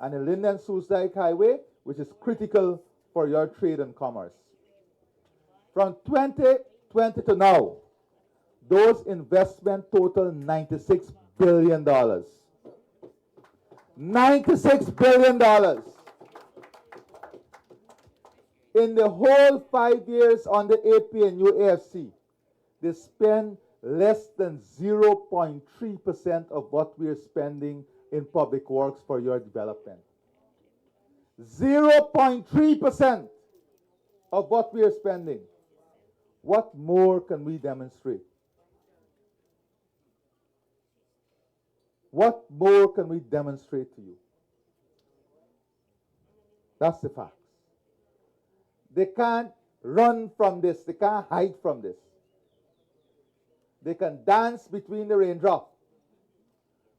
And the Linden Susdike Highway, which is critical for your trade and commerce. From 2020 to now, those investments total $96 billion. $96 billion. In the whole 5 years under AP and UAFC, they spend less than 0.3% of what we are spending in public works for your development. 0.3% of what we are spending. What more can we demonstrate? What more can we demonstrate to you? That's the facts. They can't run from this. They can't hide from this. They can dance between the raindrops.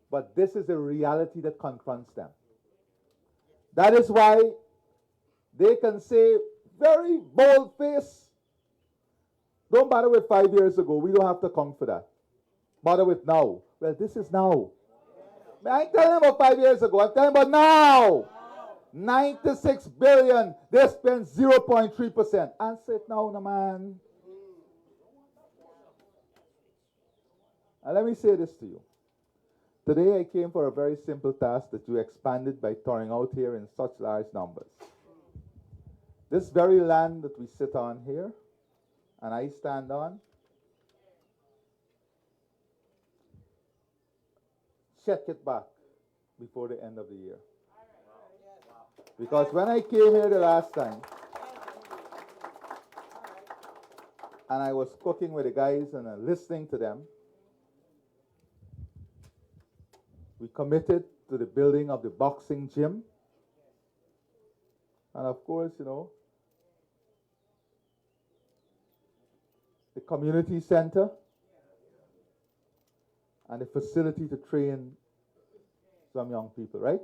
But this is a reality that confronts them. That is why they can say very bold face, don't bother with 5 years ago. We don't have to come for that. Bother with now. Well, this is now. I ain't telling them about 5 years ago. I'm telling them about now. 96 billion. They spend 0.3%. Answer it now, no man. And let me say this to you. Today I came for a very simple task that you expanded by touring out here in such large numbers. This very land that we sit on here, and I stand on, check it back before the end of the year. Because when I came here the last time, and I was cooking with the guys and listening to them, we committed to the building of the boxing gym. And of course, you know, the community center and the facility to train some young people, right?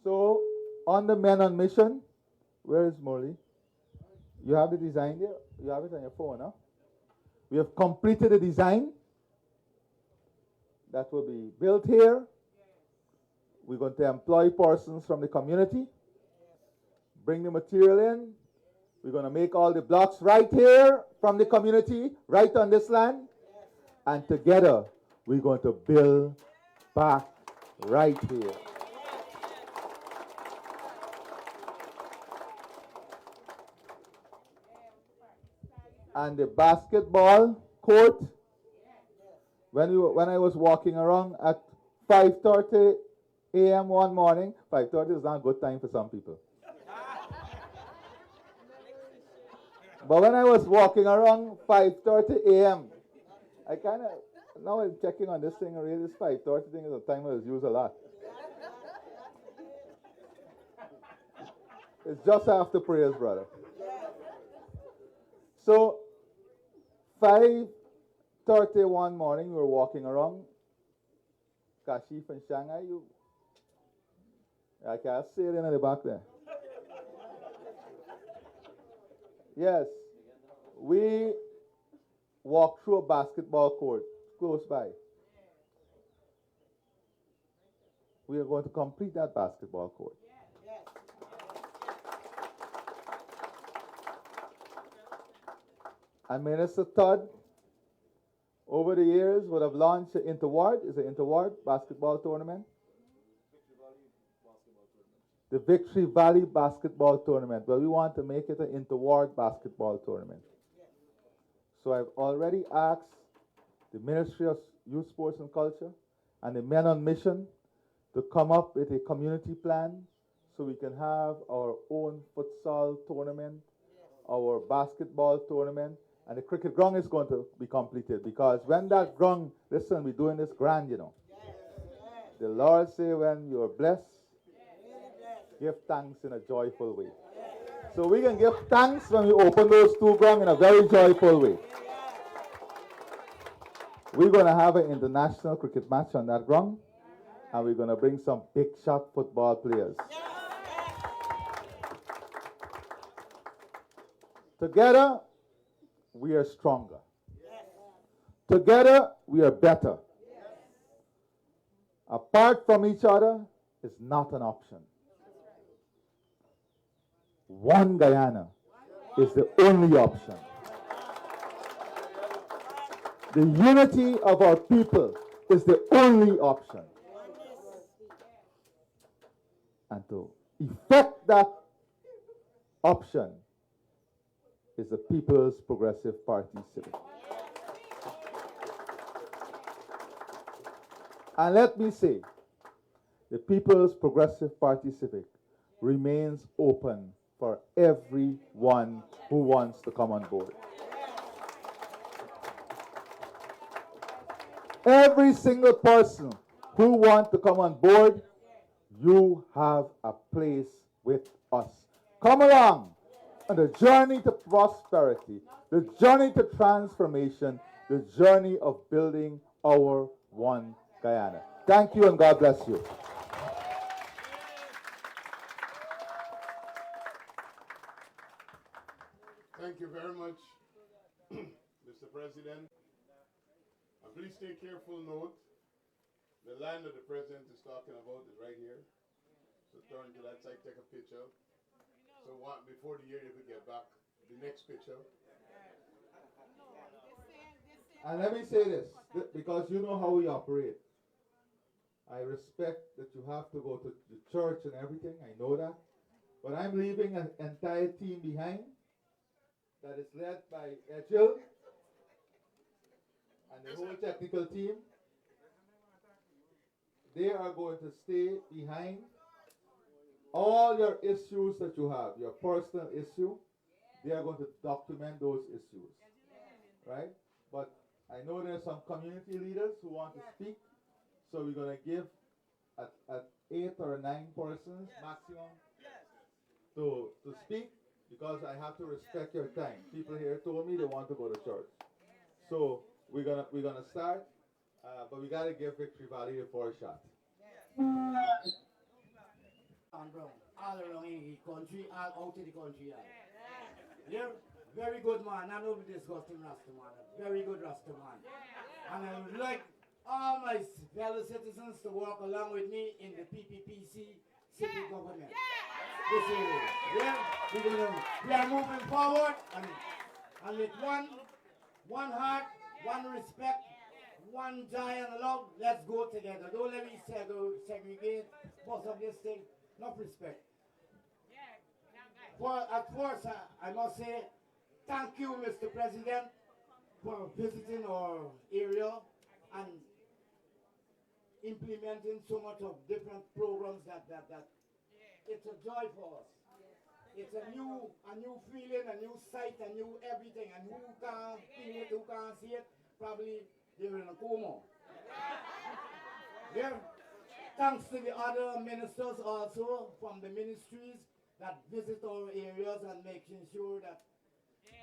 So, on the Men on Mission, where is Morley? You have the design there? You have it on your phone, huh? We have completed the design that will be built here. We're going to employ persons from the community, bring the material in. We're going to make all the blocks right here from the community, right on this land. And together, we're going to build back right here. And the basketball court, when I was walking around at 5:30 a.m. one morning, 5:30 is not a good time for some people. But when I was walking around 5:30 a.m., I kind of, now I'm checking on this thing, really, this 5:30 thing is a time I was used a lot. It's just after prayers, brother. So, 5:30 one morning, we were walking around. Kashif and Shanghai, I can't see it in the back there. Yes, we walked through a basketball court close by. We are going to complete that basketball court. And Minister Todd, over the years, would have launched an interward. It's an interward basketball tournament. The Victory Valley Basketball Tournament. Well, we want to make it an interward basketball tournament. So I've already asked the Ministry of Youth, Sports and Culture and the Men on Mission to come up with a community plan so we can have our own futsal tournament, our basketball tournament, and the cricket ground is going to be completed, because when that ground, listen, we're doing this grand, you know. The Lord say when you are blessed, give thanks in a joyful way. So we can give thanks when we open those two grounds in a very joyful way. We're going to have an international cricket match on that ground, and we're going to bring some big shot football players. Together, we are stronger. Together, we are better. Apart from each other is not an option. One Guyana is the only option. The unity of our people is the only option. And to effect that option is the People's Progressive Party Civic. And let me say, the People's Progressive Party Civic remains open for everyone who wants to come on board. Every single person who wants to come on board, you have a place with us. Come along on the journey to prosperity, the journey to transformation, the journey of building our one Guyana. Thank you and God bless you. Thank you very much, Mr. President. And please take careful note. The land that the president is talking about is right here. So turn to that side, take a picture. So before the year you could get back the next picture. And let me say this, because you know how we operate. I respect that you have to go to the church and everything, I know that. But I'm leaving an entire team behind that is led by Ejil and the whole technical team. They are going to stay behind. All your issues that you have, your personal issue, they are going to document those issues, right? But I know there's some community leaders who want to speak, so we're going to give at 8 or 9 persons maximum to speak, because I have to respect your time. People here told me they want to go to church, so we're gonna start, but we gotta give Victory Valley a 4 shot. All around in the country, all out of the country. Yeah, very good man. I know we discussed him Rastaman. Very good Rastaman. And I would like all my fellow citizens to work along with me in the PPPC city government. This area. Yeah, we are moving forward and with one heart, one respect, one joy and love. Let's go together. Don't let me segregate most of this thing. Enough respect. At first, I must say thank you, Mr. President, for visiting our area and implementing so much of different programs that it's a joy for us. It's a new feeling, a new sight, a new everything. And who can't feel it, who can't see it, probably they're in a coma. Yeah. Thanks to the other ministers also from the ministries that visit our areas and making sure that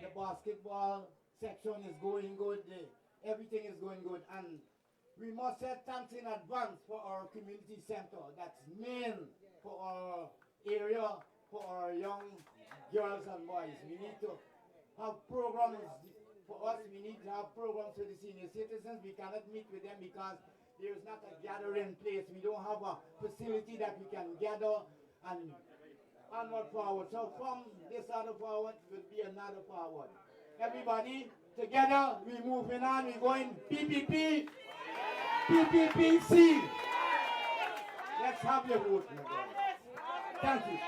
the basketball section is going good, everything is going good. And we must say thanks in advance for our community center. That's main for our area, for our young girls and boys. We need to have programs for us. We need to have programs for the senior citizens. We cannot meet with them because there is not a gathering place. We don't have a facility that we can gather and onward forward. So from this other forward will be another forward. Everybody together, we moving on. We going PPP, PPPC. Let's have your vote, my brother. Thank you.